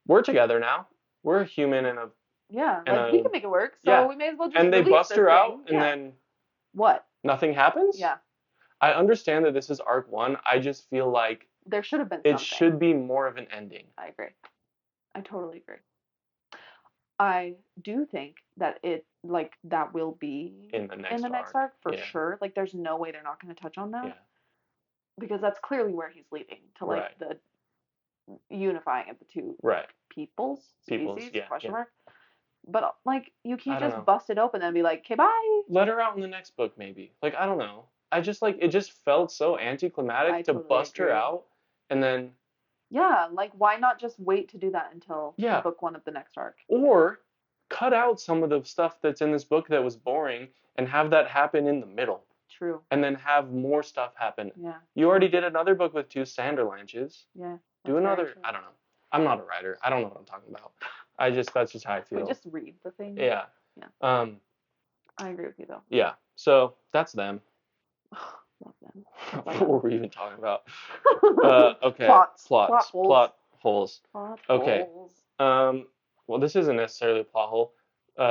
we're together now. We're a human and a we can make it work. So we may as well just. And they bust her out, and then what? Nothing happens. Yeah. I understand that this is arc 1. I just feel like there should have been something. It should be more of an ending. I agree. I totally agree. I do think that that will be in the next arc for sure. Like there's no way they're not going to touch on that. Yeah. Because that's clearly where he's leading to like the unifying of the two species question mark. But like you can't just bust it open and be like, "Okay, bye." Let her out in the next book maybe. Like I don't know. I just like it just felt so anticlimactic to bust her out and then yeah, like why not just wait to do that until book 1 of the next arc? Or cut out some of the stuff that's in this book that was boring and have that happen in the middle. True. And then have more stuff happen. Yeah. You already did another book with 2 Sanderlanches. Yeah. Do another. I don't know. I'm not a writer. I don't know what I'm talking about. That's just how I feel. We just read the thing. Yeah. Yeah. I agree with you though. Yeah. So that's them. Love them. What were we even talking about? Okay. Plot holes. Okay. Well, this isn't necessarily a plot hole.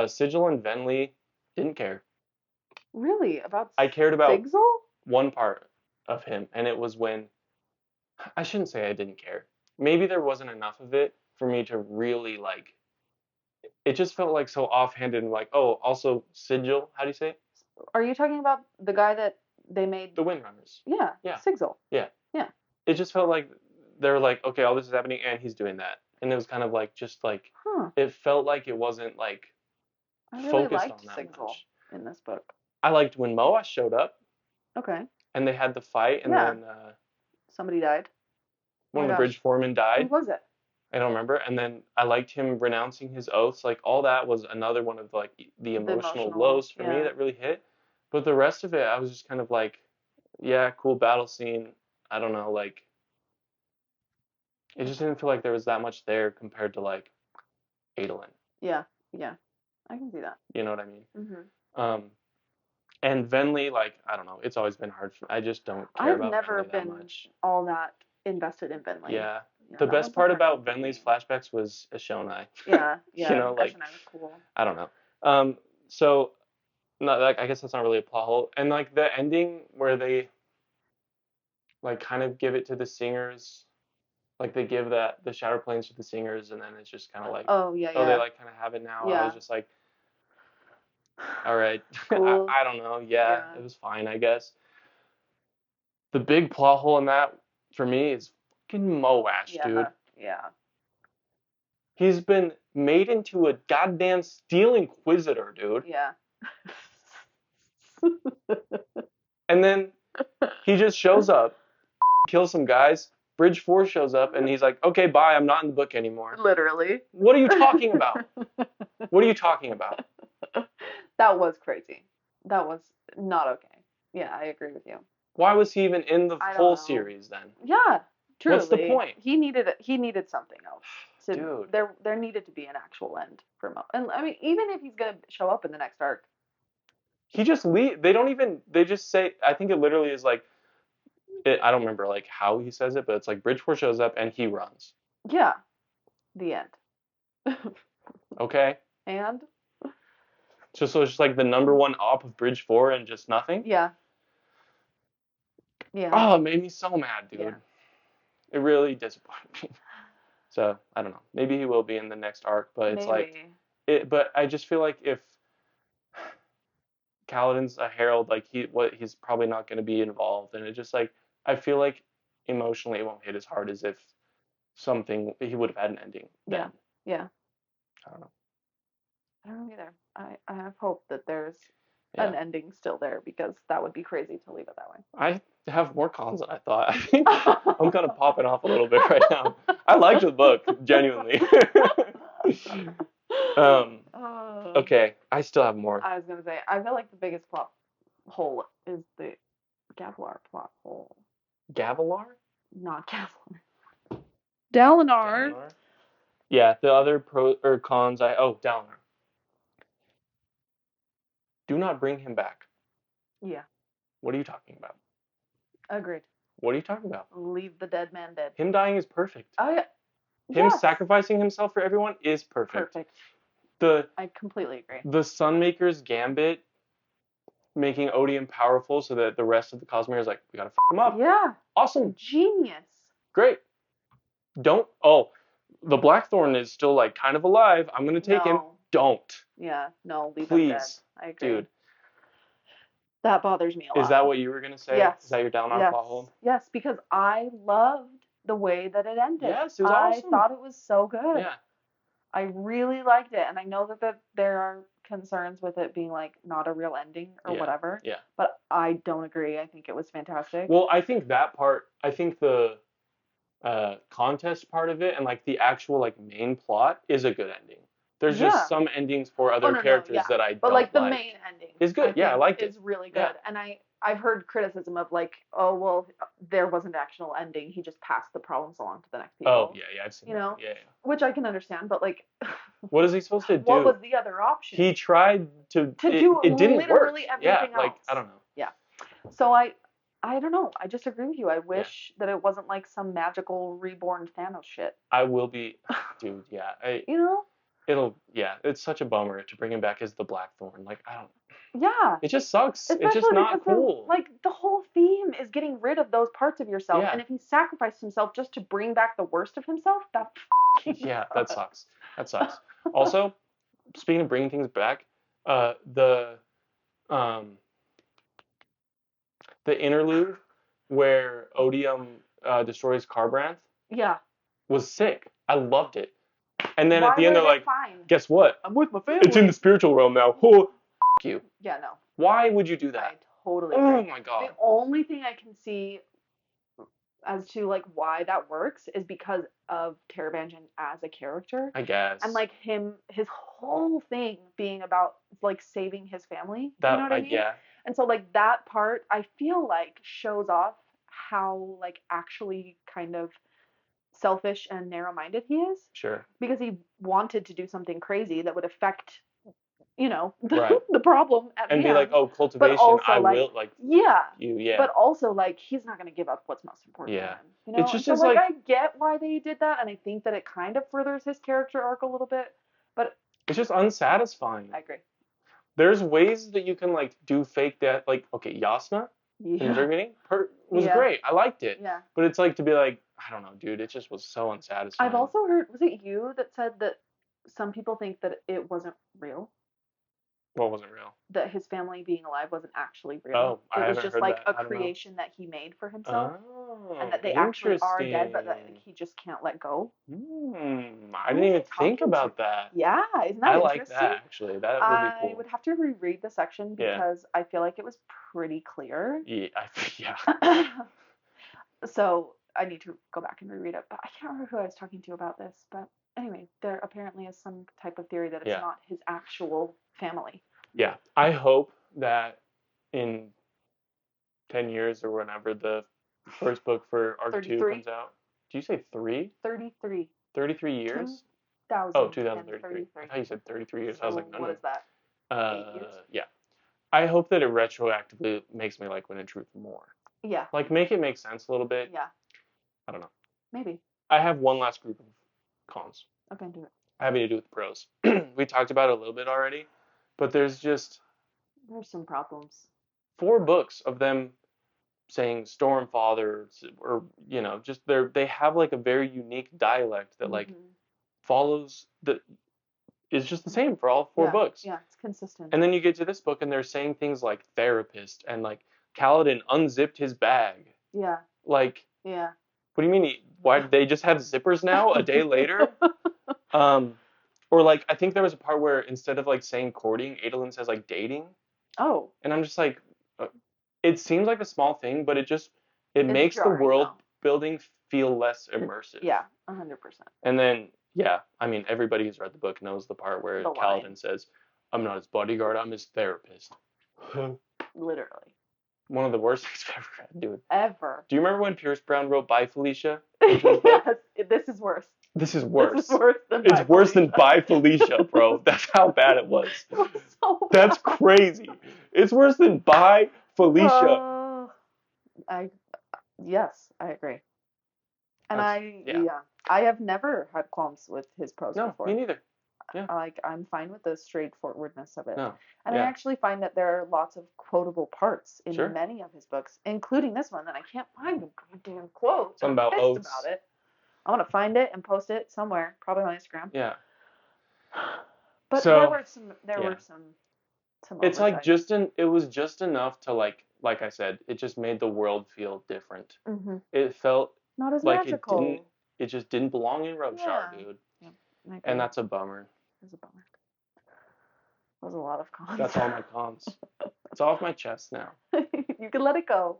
Sigil and Venli didn't care. Really? I cared about Sigil? One part of him, and it was when I shouldn't say I didn't care. Maybe there wasn't enough of it for me to really like. It just felt like so offhanded and like, oh, also Sigil. How do you say it? Are you talking about the guy that they made? The Windrunners. Yeah. Yeah. Sigil. Yeah. Yeah. It just felt like they're like, okay, all this is happening and he's doing that. And it was kind of like, just like, it felt like it wasn't like I really focused liked on that Sigil much. in this book. I liked when Moa showed up. Okay. And they had the fight, and Yeah. then Somebody died. one of the bridge foremen died. Who was it? I don't remember. And then I liked him renouncing his oaths. Like, all that was another one of like the emotional lows for me that really hit. But the rest of it, I was just kind of like, yeah, cool battle scene. I don't know, like, it just didn't feel like there was that much there compared to like Adolin. Yeah, yeah, I can see that. You know what I mean? Mm-hmm. And Venli, like, I don't know. It's always been hard. I just don't care about Venli that much. All that invested in Venli. Yeah. The best part about Venli's flashbacks was Ashonai. Yeah, yeah. You know, like, Ashonai was cool. I don't know. So, not like, I guess that's not really a plot hole. And like the ending where they like kind of give it to the singers, like they give the Shadow Planes to the singers, and then it's just kind of like, oh yeah, yeah. They like kind of have it now. Yeah. I was just like, all right, cool. I don't know. Yeah, it was fine, I guess. The big plot hole in that for me is fucking Moash, dude. Yeah. He's been made into a goddamn Steel Inquisitor, dude. Yeah. And then he just shows up, kills some guys. Bridge 4 shows up, and he's like, okay, bye, I'm not in the book anymore. Literally. What are you talking about? What are you talking about? That was crazy. That was not okay. Yeah, I agree with you. Why was he even in the whole series then? Yeah, truly. What's the point? He needed something else. Dude. There needed to be an actual end for Mo. And I mean, even if he's gonna show up in the next arc. He just leave. They just say, I think it literally is like, I don't remember like how he says it, but it's like Bridge 4 shows up and he runs. Yeah. The end. Okay. And? So it's just like the number one op of Bridge 4 and just nothing? Yeah. Yeah. Oh, it made me so mad, dude. Yeah. It really disappointed me. So, I don't know. Maybe he will be in the next arc, but it's but I just feel like if Kaladin's a herald, like he's probably not going to be involved, and it just like, I feel like emotionally it won't hit as hard as if he would have had an ending then. Yeah. I don't know. I don't know either. I have hope that there's an ending still there, because that would be crazy to leave it that way. I have more cons than I thought. I think I'm kind of popping off a little bit right now. I liked the book, genuinely. Okay, I still have more. I was gonna say, I feel like the biggest plot hole is the Gavilar plot hole. Gavilar? Not Gavilar. Dalinar. Yeah, the other cons. Dalinar. Do not bring him back. Yeah. What are you talking about? Agreed. What are you talking about? Leave the dead man dead. Him dying is perfect. Oh yeah. Him sacrificing himself for everyone is perfect. I completely agree. The Sunmaker's gambit, making Odium powerful so that the rest of the Cosmere is like, we gotta fuck him up. Yeah. Awesome. Genius. Great. The Blackthorn is still like kind of alive. I'm gonna take him. Don't. Yeah, no, leave him dead. I agree. Dude. That bothers me a lot. Is that what you were gonna say? Yes. Is that your down on plot hole? Yes, because I loved the way that it ended. Yes, it was awesome. I thought it was so good. Yeah. I really liked it, and I know that there are concerns with it being like not a real ending or whatever. Yeah. But I don't agree. I think it was fantastic. Well, I think the contest part of it and like the actual like main plot is a good ending. There's just some endings for other characters that I don't like. But like the main ending is good. I liked it. It's really good. Yeah. And I've heard criticism of like, oh well, there wasn't an actual ending. He just passed the problems along to the next people. Oh yeah, I've seen that. Yeah. Which I can understand, but like, what is he supposed to do? What was the other option? He tried to do it didn't literally work. Everything else. Like I don't know. Yeah. So I don't know. I just agree with you. I wish that it wasn't like some magical reborn Thanos shit. I will be, dude. Yeah. It's such a bummer to bring him back as the Blackthorn. Like I don't. Yeah. It just sucks. Especially it's just not cool. Like the whole theme is getting rid of those parts of yourself, and if he sacrificed himself just to bring back the worst of himself, that that sucks. That sucks. Also, speaking of bringing things back, the the interlude where Odium destroys Carbranth Yeah. was sick. I loved it. And then Why at the end, were they're they like, fine? guess what? I'm with my family. It's in the spiritual realm now. Oh, you. Yeah, no. Why would you do that? I totally Oh agree. my god. The only thing I can see as to like why that works is because of Tarabanjan as a character. I guess. And like his whole thing being about like saving his family. That, you know what I mean? Yeah. And so like that part I feel like shows off how like actually kind of selfish and narrow-minded he is. Sure. Because he wanted to do something crazy that would affect, the, right. the problem at and hand. be like, oh, cultivation, but also, I like, will, like, yeah. you, yeah. But also, like, he's not going to give up what's most important to him. You know? It's just so, as, like, I get why they did that, and I think that it kind of furthers his character arc a little bit, but it's just unsatisfying. I agree. There's ways that you can, like, do fake death. Like, okay, Yasna in Germany was great. I liked it. Yeah. But it's like to be like, I don't know, dude. It just was so unsatisfying. I've also heard, was it you that said that some people think that it wasn't real? What wasn't real? That his family being alive wasn't actually real. Oh, I haven't heard that. It was just like a I don't know. creation that he made for himself. Oh, and that they actually are dead, but that interesting. he just can't let go. I didn't even think about that. Yeah, isn't that I interesting? like that, actually. That would be cool. I would have to reread the section because I feel like it was pretty clear. Yeah. So I need to go back and reread it, but I can't remember who I was talking to about this. But anyway, there apparently is some type of theory that it's not his actual family. Yeah, I hope that in 10 years or whenever the first book for Arc 2 comes out. Do you say 3? 33. 33 years? 2033. I thought you said 33 years. So I was like, no. What is that? 8 years? Yeah. I hope that it retroactively makes me like Wind and Truth more. Yeah. Like, make it make sense a little bit. Yeah. I don't know. Maybe. I have one last group of cons. Okay, do it. Having to do with the pros. We talked about it a little bit already, but there's some problems. 4 books of them saying Stormfather, or just they have like a very unique dialect that like follows is just the same for all 4 books. Yeah, it's consistent. And then you get to this book and they're saying things like therapist and like Kaladin unzipped his bag. Yeah. Like. Yeah. What do you mean? Why do they just have zippers now? A day later. Or like I think there was a part where instead of like saying courting, Adolin says like dating. Oh. And I'm just like, it seems like a small thing, but it makes jarring, the world building feel less immersive. Yeah, 100%. And then I mean everybody who's read the book knows the part where Kaladin says, "I'm not his bodyguard, I'm his therapist." Literally. One of the worst things I've ever read, dude. Ever. Do you remember when Pierce Brown wrote "Bye Felicia"? Yes, this is worse. This is worse. This is worse than it's worse than Bye Felicia, bro. That's how bad it was. It was so bad. That's crazy. It's worse than Bye Felicia. Yes, I agree. And I have never had qualms with his prose before. No, me neither. Yeah. I'm fine with the straightforwardness of it. No. And I actually find that there are lots of quotable parts in many of his books, including this one that I can't find the goddamn quote. Something about oaths. About it. I want to find it and post it somewhere, probably on Instagram. Yeah. But there were some it's like it was just enough to like I said, it just made the world feel different. Mm-hmm. It felt not as like magical. It just didn't belong in Roshar, dude. Yeah. And that's a bummer. It's a bummer. That was a lot of cons. That's all my cons. It's off my chest now. You can let it go.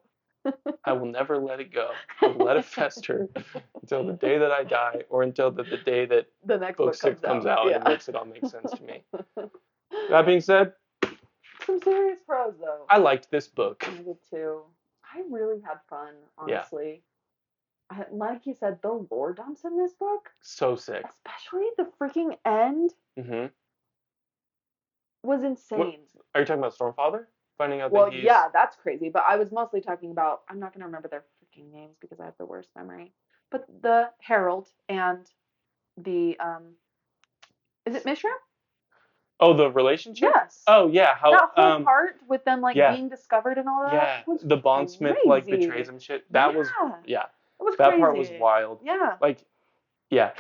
I will never let it go. I will let it fester until the day that I die, or until the day that the next book 6 comes out and makes it all make sense to me. That being said, some serious prose though. I liked this book. I did too. I really had fun, honestly. Yeah. Like you said, the lore dumps in this book. So sick. Especially the freaking end. Mm-hmm. Was insane. What, are you talking about Stormfather? Finding out that yeah, that's crazy. But I was mostly talking about, I'm not going to remember their freaking names because I have the worst memory. But the Herald and the, is it Mishra? Oh, the relationship? Yes. Oh, yeah. How that whole part with them being discovered and all that. Yeah. Was the bondsmith like betrays him shit. That was that crazy. Part was wild. Yeah. Like, yeah.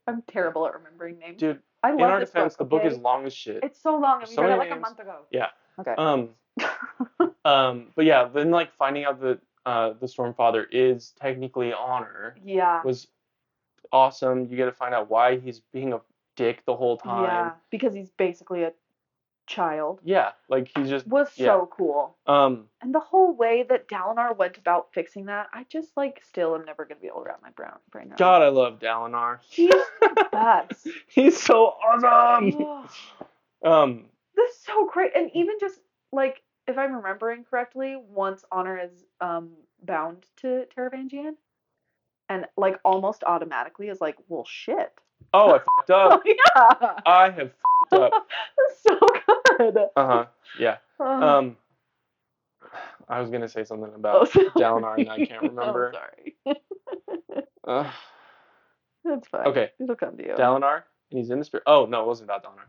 I'm terrible at remembering names. Dude, I love in our this defense, book, the book is long as shit. It's so long. We read it like a month ago. Yeah. Okay. But yeah, then like finding out that the Stormfather is technically Honor Yeah. was awesome. You get to find out why he's being a dick the whole time. Yeah, because he's basically a child. Yeah, like he's just Was so cool. And the whole way that Dalinar went about fixing that, I just like still am never gonna be able to wrap my brain around. God, I love Dalinar. He's the best. He's so awesome. This is so great, and even just like if I'm remembering correctly, once Honor is bound to Taravangian, and like almost automatically is like, well, shit. Oh, I fucked up. Yeah. I have fucked up. That's so good. Yeah. I was gonna say something about Dalinar and I can't remember. I'm sorry. That's fine. Okay. It'll come to you. Dalinar, and he's in the spirit. Oh no, it wasn't about Dalinar.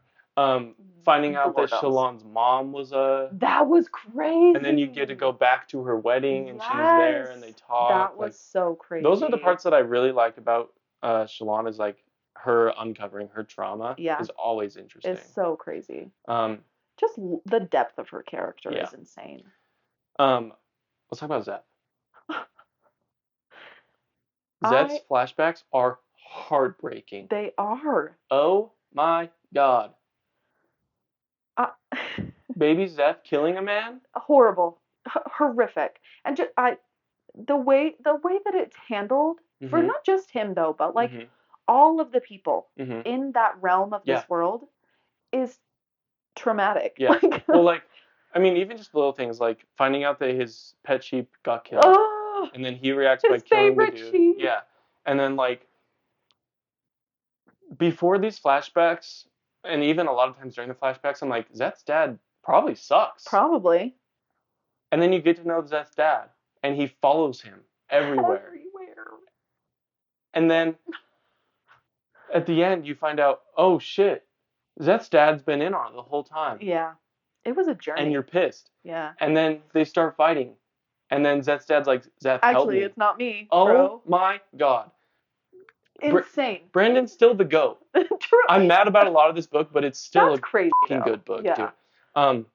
Finding out that Shallan's mom was that was crazy. And then you get to go back to her wedding, and she's there, and they talk. That was so crazy. Those are the parts that I really like about Shallan, is like her uncovering her trauma. Yeah. Is always interesting. It's so crazy. Just the depth of her character is insane. Let's talk about Zeth. Zeth's flashbacks are heartbreaking. They are. Oh my god. Baby Zeth killing a man? Horrible. Horrific. And just the way that it's handled, for not just him though, but like all of the people in that realm of this world is traumatic. Yeah. Well, like, I mean, even just little things like finding out that his pet sheep got killed, and then he reacts by killing the dude. Sheep. Yeah. And then like before these flashbacks, and even a lot of times during the flashbacks, I'm like, Zeth's dad probably sucks. Probably. And then you get to know Zeth's dad, and he follows him everywhere. And then at the end, you find out, oh shit, Zeth's dad's been in on it the whole time. Yeah. It was a journey. And you're pissed. Yeah. And then they start fighting. And then Zeth's dad's like, Zeth, help me. Actually, it's not me, Oh bro. my god. Insane. Brandon's still the GOAT. True. I'm mad about a lot of this book, but it's still crazy, fucking good book, dude.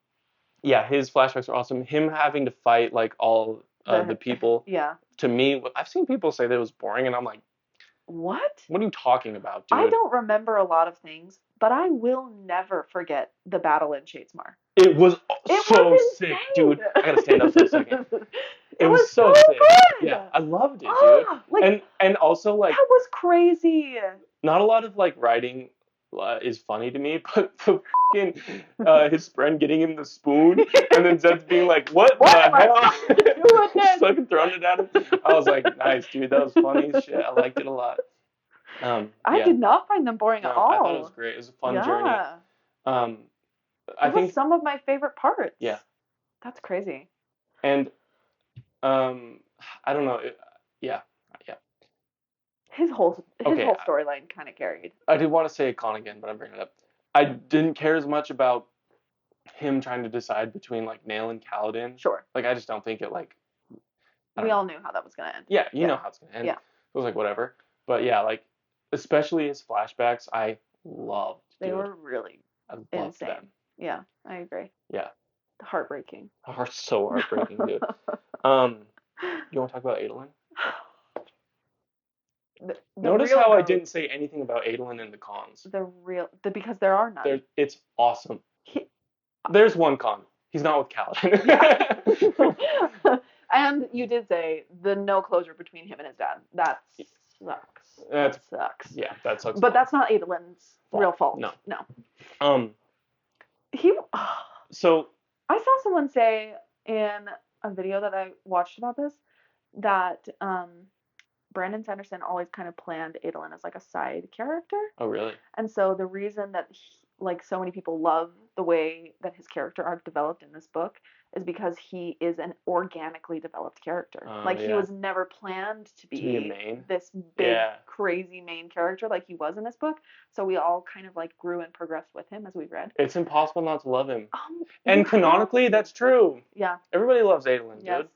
Yeah, his flashbacks are awesome. Him having to fight like all the people. Yeah. To me, I've seen people say that it was boring, and I'm like, what? What are you talking about, dude? I don't remember a lot of things, but I will never forget the battle in Shadesmar. It was so sick, dude. I gotta stand up for a second. It was so sick. Good. Yeah, I loved it, dude. Like, and also like that was crazy. Not a lot of like writing is funny to me, but the fucking his friend getting him the spoon and then Zed's being like, "What the hell?" Just fucking throwing it at him. I was like, "Nice, dude. That was funny as shit. I liked it a lot." I did not find them boring at all. I thought it was great. It was a fun journey. I think some of my favorite parts. Yeah. That's crazy. And I don't know. Yeah. His whole storyline kind of carried. I did want to say Akon again, but I'm bringing it up. I didn't care as much about him trying to decide between like Nail and Kaladin. Sure. Like I just don't think it like. We all knew how that was gonna end. Yeah, you know how it's gonna end. Yeah. It was like whatever, but yeah, like especially his flashbacks, I loved. They were really insane. Them. Yeah, I agree. Yeah. Heartbreaking. So heartbreaking, dude. You want to talk about Adolin? Notice how I didn't say anything about Adolin and the cons. Because there are none. It's awesome. There's one con. He's not with Kaladin. And you did say the no closure between him and his dad. That sucks. That sucks. Yeah, that sucks. But that's not Adolin's real fault. No. So I saw someone say in a video that I watched about this that Brandon Sanderson always kind of planned Adolin as like a side character. Oh, really? And so the reason that like so many people love the way that his character arc developed in this book is because he is an organically developed character. He was never planned to be this big, crazy main character like he was in this book. So we all kind of like grew and progressed with him as we read. It's impossible not to love him. And canonically, that's true. Yeah. Everybody loves Adolin, dude.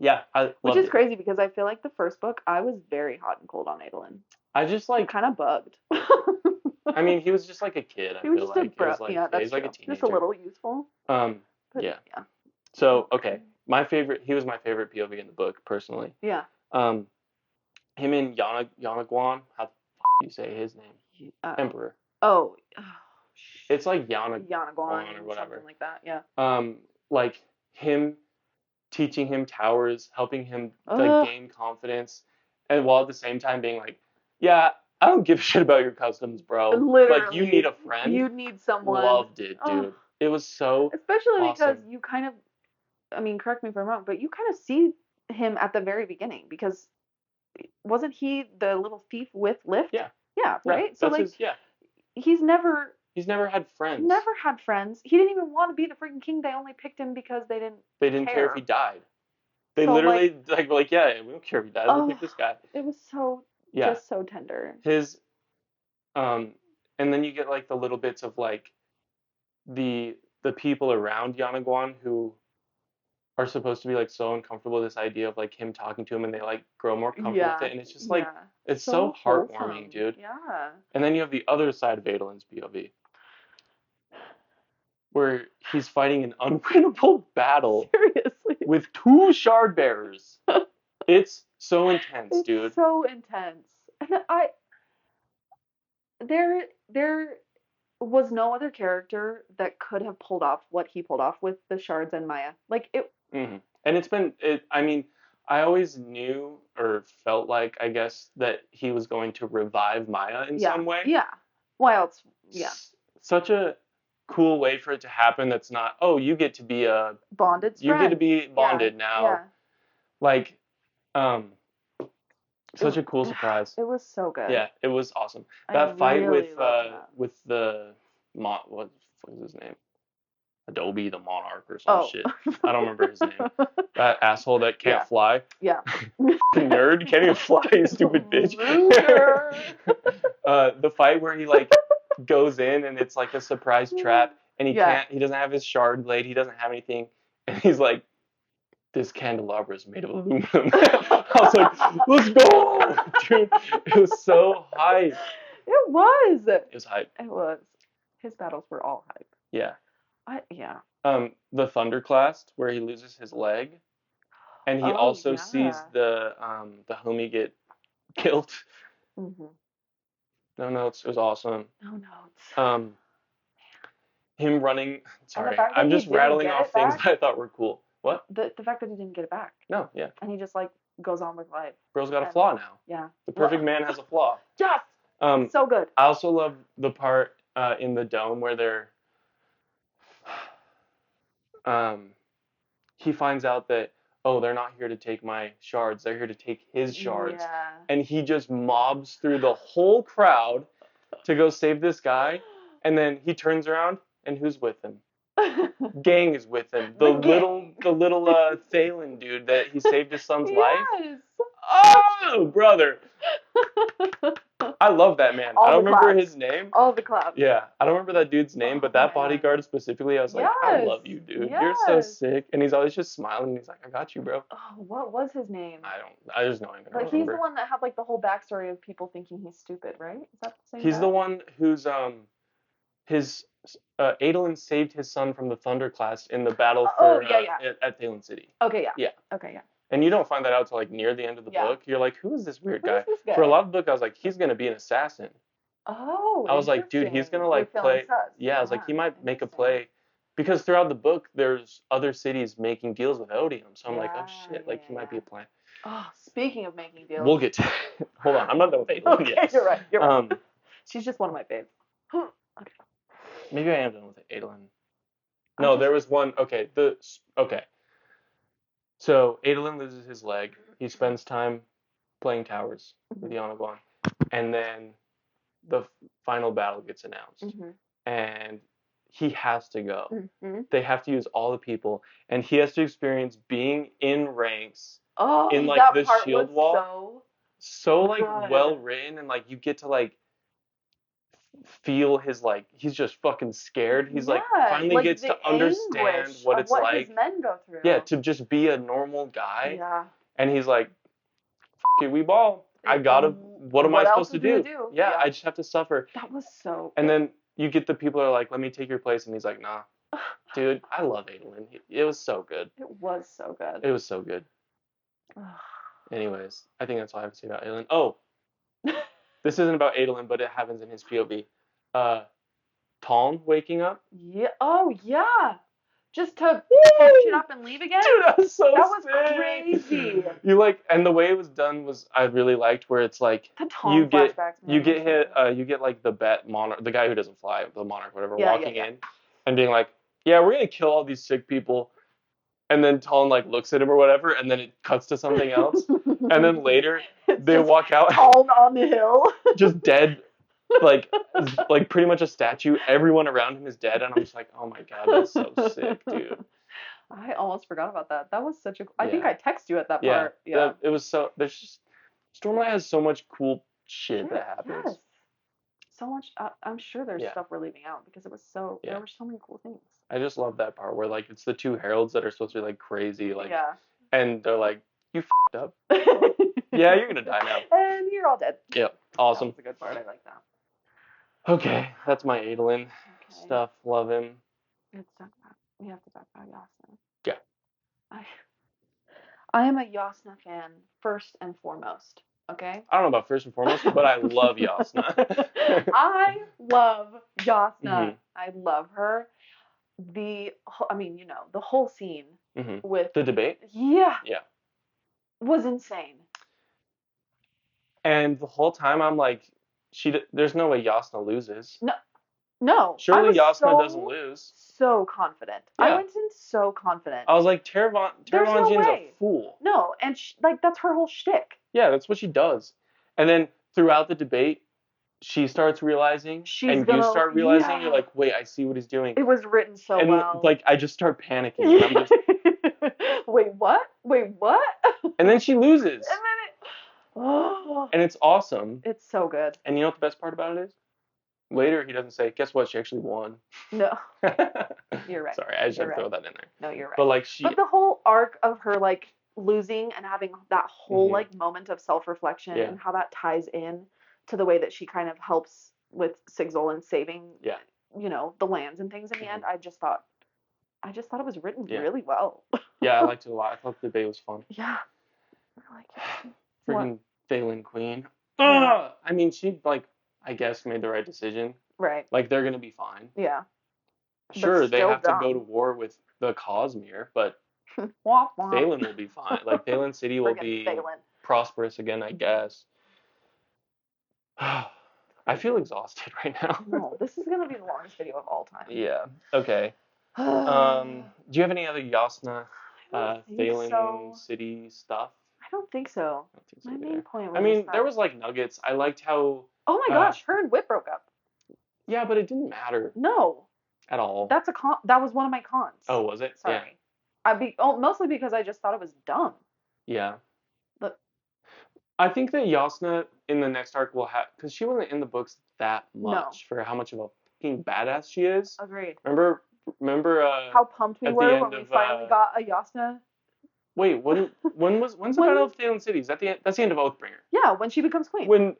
Yeah, which is crazy because I feel like the first book I was very hot and cold on Adolin. I just like kind of bugged. I mean, he was just like a kid. He was just a bro. Yeah, that's he's like a teenager. Just a little youthful. Yeah. So, okay, he was my favorite POV in the book, personally. Yeah. Him and Yanaguan, how the fuck do you say his name? Emperor. Oh. It's like Yanaguan Yanaguan or whatever. Something like that, yeah. Like him teaching him towers, helping him like gain confidence, and while at the same time being like, yeah, I don't give a shit about your customs, bro. Literally. Like, you need a friend. You need someone. Loved it, dude. It was so especially awesome. Because you kind of, I mean, correct me if I'm wrong, but you kind of see him at the very beginning because wasn't he the little thief with Lift? Yeah. Yeah, right? So, like, he's never had friends. Never had friends. He didn't even want to be the freaking king. They only picked him because they didn't care if he died. They so, literally, like, yeah, we don't care if he dies. We'll pick this guy. It was so, just so tender. And then you get, like, the little bits of, like, the people around Yanaguan who are supposed to be, like, so uncomfortable with this idea of, like, him talking to him, and they, like, grow more comfortable with it, and it's just, like, it's so heartwarming, dude. Yeah. And then you have the other side of Adolin's POV, where he's fighting an unwinnable battle. Seriously. With 2 shard bearers. It's so intense, dude. It's so intense. And there was no other character that could have pulled off what he pulled off with the shards and Maya. Like, it. Mm-hmm. And I mean, I always knew or felt like, I guess, that he was going to revive Maya in some way. Yeah. Why else? Yeah. Such a cool way for it to happen. That's not, oh, you get to be a bonded friend. You get to be bonded now. Yeah. Like, such a cool surprise. It was so good. Yeah, it was awesome. That fight with the what was his name? Adobe the Monarch or some shit. I don't remember his name. That asshole that can't fly. Yeah. Nerd, can't even fly, you stupid bitch. The fight where he, like, goes in and it's like a surprise trap, and he doesn't have his shard blade, he doesn't have anything, and he's like, this candelabra is made of aluminum. I was like, let's go! Dude, it was so hype. It was. It was hype. It was. His battles were all hype. Yeah. Yeah. The Thunderclast, where he loses his leg, and he also sees the homie get killed. Mm-hmm. No notes. It was awesome. No notes. Him running. Sorry, I'm just rattling off things that I thought were cool. What? The fact that he didn't get it back. No, yeah. And he just, like, goes on with life. Bro's got a flaw now. Yeah. The perfect man has a flaw. Yes. So good. I also love the part in the dome where they're. He finds out that, oh, they're not here to take my shards. They're here to take his shards. Yeah. And he just mobs through the whole crowd to go save this guy. And then he turns around, and who's with him? Gang is with him. The little Thalen dude that he saved his son's life. Oh, brother. I love that man. I don't remember his name. All the claps. Yeah, I don't remember that dude's name, but that bodyguard specifically, I was like, I love you, dude. You're so sick. And he's always just smiling. And he's like, I got you, bro. Oh, what was his name? I just know I'm gonna remember. He's the one that had, like, the whole backstory of people thinking he's stupid, right? Is that the same He's guy? the one who's his Adolin saved his son from the Thunderclast in the battle at Thalen City. Okay, yeah. Yeah. Okay, yeah. And you don't find that out till, like, near the end of the book. You're like, who is this weird guy? For a lot of the book, I was like, he's gonna be an assassin. Oh. I was like, dude, he's gonna, like, play. Yeah, I was like, he might make a play, because throughout the book, there's other cities making deals with Odium. So I'm like, oh shit, like, he might be a plan. Oh, speaking of making deals. We'll get to. Hold on, I'm not done with Adolin yet. Okay, you're right. She's just one of my faves. Okay. Maybe I am done with Adolin. No, there was one. Okay, So Adolin loses his leg. He spends time playing towers with Yanaguan, and then the final battle gets announced, and he has to go. They have to use all the people, and he has to experience being in ranks in, like, the shield wall. So like good. Well written, and, like, you get to, like, feel his, like, he's just fucking scared. He's like finally, like, gets to understand what it's like. His men go through. Yeah, to just be a normal guy. Yeah. And he's like, F it, we ball. I gotta. What am I supposed to do? Yeah, I just have to suffer. That was so. And then you get the people who are like, let me take your place, and he's like, nah. Dude, I love Adolin. It was so good. It was so good. It was so good. Anyways, I think that's all I have to say about Adolin. Oh, this isn't about Adolin, but it happens in his POV. Taln waking up. Yeah. Oh yeah. Just to fuck shit up and leave again. Dude, that was so That was sick. crazy. You like, and the way it was done was I really liked where it's like The Taln flashbacks. Man, you get hit, you get like the Bat monarch, the guy who doesn't fly, the monarch, whatever, walking in and being like, yeah, we're gonna kill all these sick people. And then Talon like looks at him or whatever, and then it cuts to something else. And then later they walk out, Talon on the hill, just dead, like pretty much a statue. Everyone around him is dead, and I'm just like, oh my god, that's so sick, dude. I almost forgot about that. That was such a. I think I texted you at that part. Yeah. It was so. There's just Stormlight has so much cool shit that happens. Yes. So much. I'm sure there's stuff we're leaving out because it was so. There were so many cool things. I just love that part where like it's the two heralds that are supposed to be like crazy, like and they're like, you f***ed up. Yeah, you're gonna die now. And you're all dead. Yep. Awesome. That's a good part. I like that. Okay, that's my Adolin stuff. Love him. Let's talk about. We have to talk about Yasna. Yeah. I am a Yasna fan first and foremost. Okay. I don't know about first and foremost, but I love Yasna. I love Yasna. I love her. The whole scene with the debate. Yeah. Was insane. And the whole time I'm like, there's no way Yasna loses. No. Surely Yasna doesn't lose. So confident. Yeah. I went in so confident. I was like, Taravangian's a fool. No, and that's her whole shtick. Yeah, that's what she does. And then throughout the debate, she starts realizing, you start realizing, you're like, wait, I see what he's doing. It was written so well. And like, I just start panicking. And I'm just, Wait, what? And then she loses. And then and it's awesome. It's so good. And you know what the best part about it is? Later, he doesn't say, guess what? She actually won. No. You're right. Sorry, I just had to throw that in there. No, you're right. But like But the whole arc of her like losing and having that whole like moment of self-reflection and how that ties in to the way that she kind of helps with Sigzil and saving the lands and things in the end, I just thought it was written really well. Yeah, I liked it a lot. I thought the debate was fun. Yeah. I like it. Freaking Phelan Queen. Yeah. I mean, she like I guess made the right decision. Right. Like they're gonna be fine. Yeah. Sure, they have to go to war with the Cosmere, but Phelan will be fine. Like Phelan City will be prosperous again, I guess. I feel exhausted right now. No, this is gonna be the longest video of all time. Yeah. Okay. Do you have any other Yasna, Phelan City stuff? I don't think so. My main point was. I mean, there was like nuggets. I liked how. Oh my gosh, her and Whip broke up. Yeah, but it didn't matter. No. At all. That was one of my cons. Oh, was it? Sorry. Yeah. Mostly because I just thought it was dumb. Yeah. But I think that Yasna in the next arc will have, because she wasn't in the books that much for how much of a fucking badass she is. Agreed. Remember how pumped we were when we finally got a Yasna. Wait, when's the Battle of Phelan City? That's the end of Oathbringer. Yeah, when she becomes queen.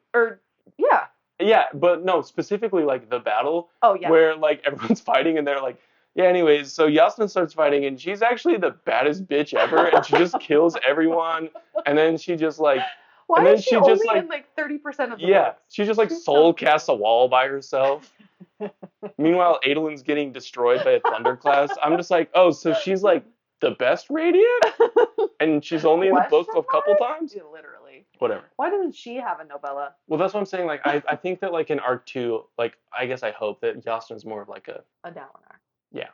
Yeah. Yeah, but no, specifically like the battle. Oh yeah. Where like everyone's fighting and they're like, yeah. Anyways, so Yasna starts fighting and she's actually the baddest bitch ever, and she just kills everyone, and then she just like. Why and then is she only just, like, in like 30% of the books? She just like soul casts a wall by herself. Meanwhile, Adolin's getting destroyed by a thunderclast. I'm just like, oh, so she's like the best Radiant, and she's only in the book a couple times. Yeah, literally. Whatever. Why doesn't she have a novella? Well, that's what I'm saying. Like, I think that like in arc 2, like I guess I hope that Yasna's more of like a Dallin arc. Yeah.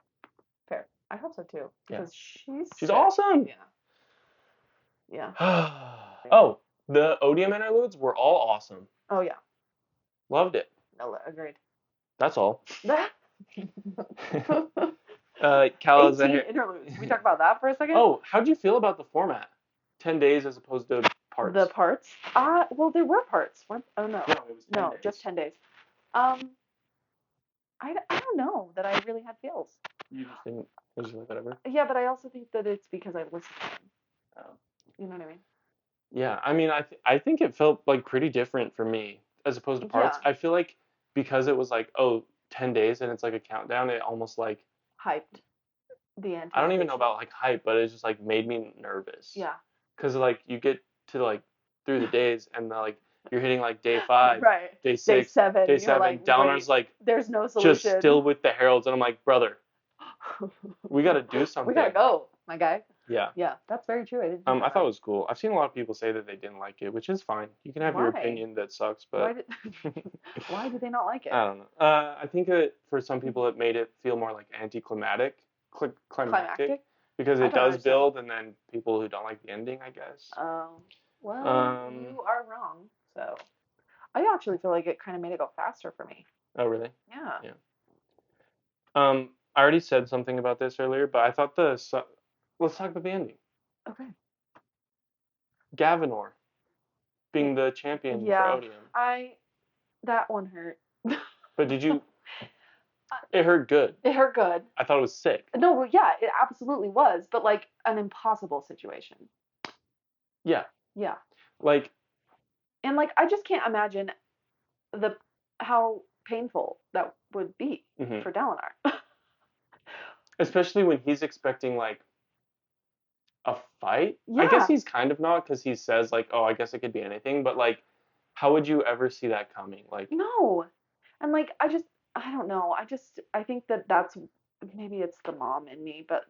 Fair. I hope so too. Because she's awesome. Yeah. Oh, the Odium interludes were all awesome. Oh yeah. Loved it. No, agreed. That's all. Cal's interludes. We talk about that for a second. Oh, how'd you feel about the format? 10 days as opposed to parts. The parts? Well, there were parts. Oh no. No, it was 10 days. Just 10 days. I don't know that I really had feels. You just didn't. It was like whatever. Yeah, but I also think that it's because I listened to them. Oh. You know what I mean? Yeah, I mean, I think it felt like pretty different for me as opposed to parts. Yeah. I feel like because it was like 10 days and it's like a countdown, it almost like hyped the anticipation. I don't even know about like hype, but it just like made me nervous. Yeah. Because like you get to like through the days and like you're hitting like day 5, right. day 6, day 7. day 7. Like, Downer's like there's no solution. Just still with the heralds, and I'm like, brother, we got to do something. We gotta go, my guy. Yeah. Yeah, that's very true. I thought it was cool. I've seen a lot of people say that they didn't like it, which is fine. You can have your opinion that sucks, but why do they not like it? I don't know. I think for some people it made it feel more like anticlimactic, climactic, because it does build, and then people who don't like the ending, I guess. Oh, well, you are wrong. So, I actually feel like it kind of made it go faster for me. Oh, really? Yeah. Yeah. I already said something about this earlier, but I thought let's talk about the ending. Okay. Gavinor being the champion for Odium. That one hurt. But did you? It hurt good. It hurt good. I thought it was sick. No, well, yeah, it absolutely was, but like an impossible situation. Yeah. Yeah. Like. And like, I just can't imagine how painful that would be for Dalinar. Especially when he's expecting like a fight. Yeah. I guess he's kind of not, because he says like, oh, I guess it could be anything, but like, how would you ever see that coming? Like, no. And like, I don't know. I think that's, maybe it's the mom in me, but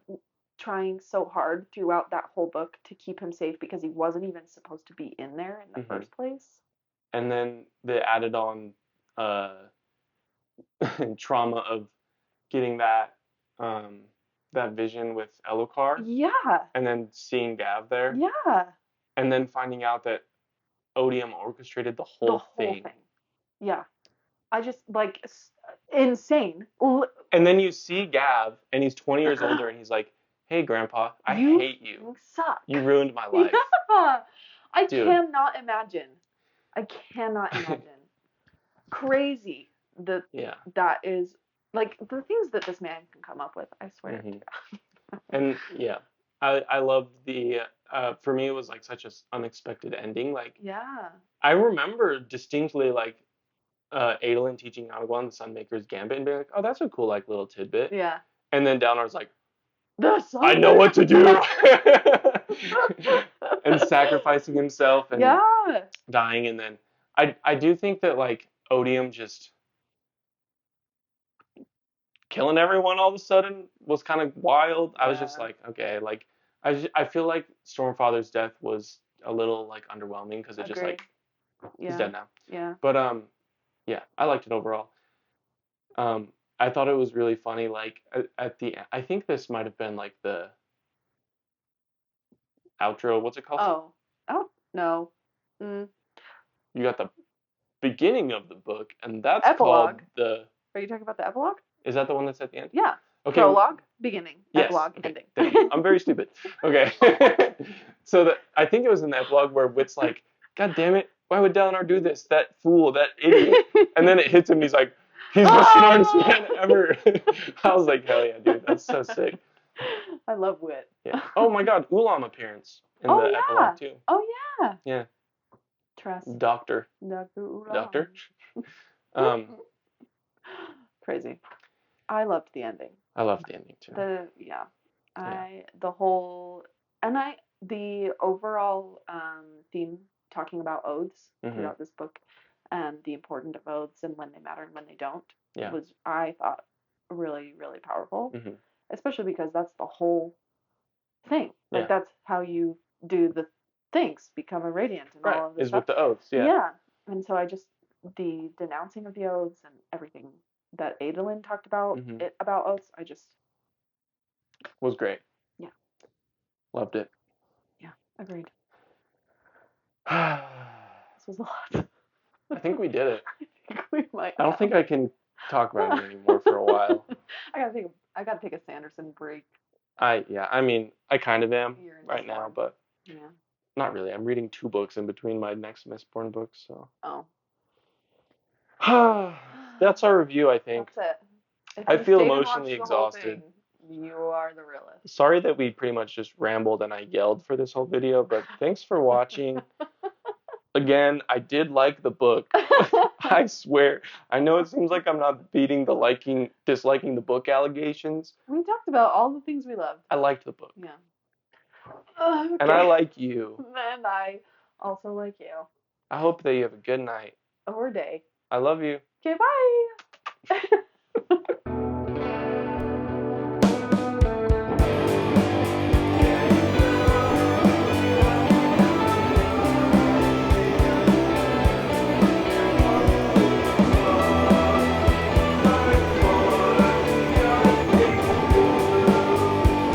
trying so hard throughout that whole book to keep him safe because he wasn't even supposed to be in there in the first place. And then the added on trauma of getting that vision with Elokar. Yeah. And then seeing Gav there. Yeah. And then finding out that Odium orchestrated the whole thing. Yeah. I just, like, insane. And then you see Gav, and he's 20 years older, and he's like, hey, Grandpa, I hate you. You suck. You ruined my life. Yeah. I cannot imagine. Crazy that is, like, the things that this man can come up with, I swear. And, yeah, I loved for me, it was, like, such an unexpected ending. Like, yeah. I remember distinctly, like, Adolin teaching Anguan the Sunmaker's Gambit and being like, oh, that's a cool, like, little tidbit. Yeah. And then Downar's like, I know what to do. And sacrificing himself and dying. And then I do think that, like, Odium just killing everyone all of a sudden was kind of wild. I was just like, okay, like, I feel like Stormfather's death was a little, like, underwhelming, because it just, like, he's dead now. Yeah. But, yeah, I liked it overall. I thought it was really funny, like, at the end. I think this might have been, like, the outro. What's it called? Oh, no. You got the beginning of the book, and that's epilogue. Called the... Are you talking about the epilogue? Is that the one that's at the end? Yeah. Okay. Prologue, beginning, yes. Epilogue, okay. ending. I'm very stupid. Okay. So I think it was in the epilogue where Wit's like, God damn it, why would Dalinar do this? That fool, that idiot. And then it hits him, he's like, he's the smartest man ever. I was like, hell yeah, dude, that's so sick. I love Wit. Yeah. Oh my god, Ulam appearance in the epilogue too. Oh yeah. Yeah. Trust. Doctor. Ulam. Doctor. Crazy. I loved the ending. I loved the ending too. The overall theme talking about oaths throughout this book and the importance of oaths and when they matter and when they don't was, I thought, really, really powerful. Especially because that's the whole thing. Like, that's how you do the things, become a radiant and all of this stuff. With the oaths, Yeah. And so the denouncing of the oaths and everything that Adolin talked about, about oaths, I just... was great. Yeah. Loved it. Yeah, agreed. This was a lot. I think we did it. I think we might. I don't think I can talk about it anymore for a while. I gotta take a Sanderson break. I mean, I kind of am right now, but not really. I'm reading 2 books in between my next Mistborn books, so. Oh. That's our review, I think. That's it. I feel emotionally exhausted. You are the realist. Sorry that we pretty much just rambled and I yelled for this whole video, but thanks for watching. again, I did like the book. I swear. I know it seems like I'm not beating the disliking the book allegations. We talked about all the things we loved. I liked the book. Yeah. Okay. And I like you. And I also like you. I hope that you have a good night. Or day. I love you. Okay, bye.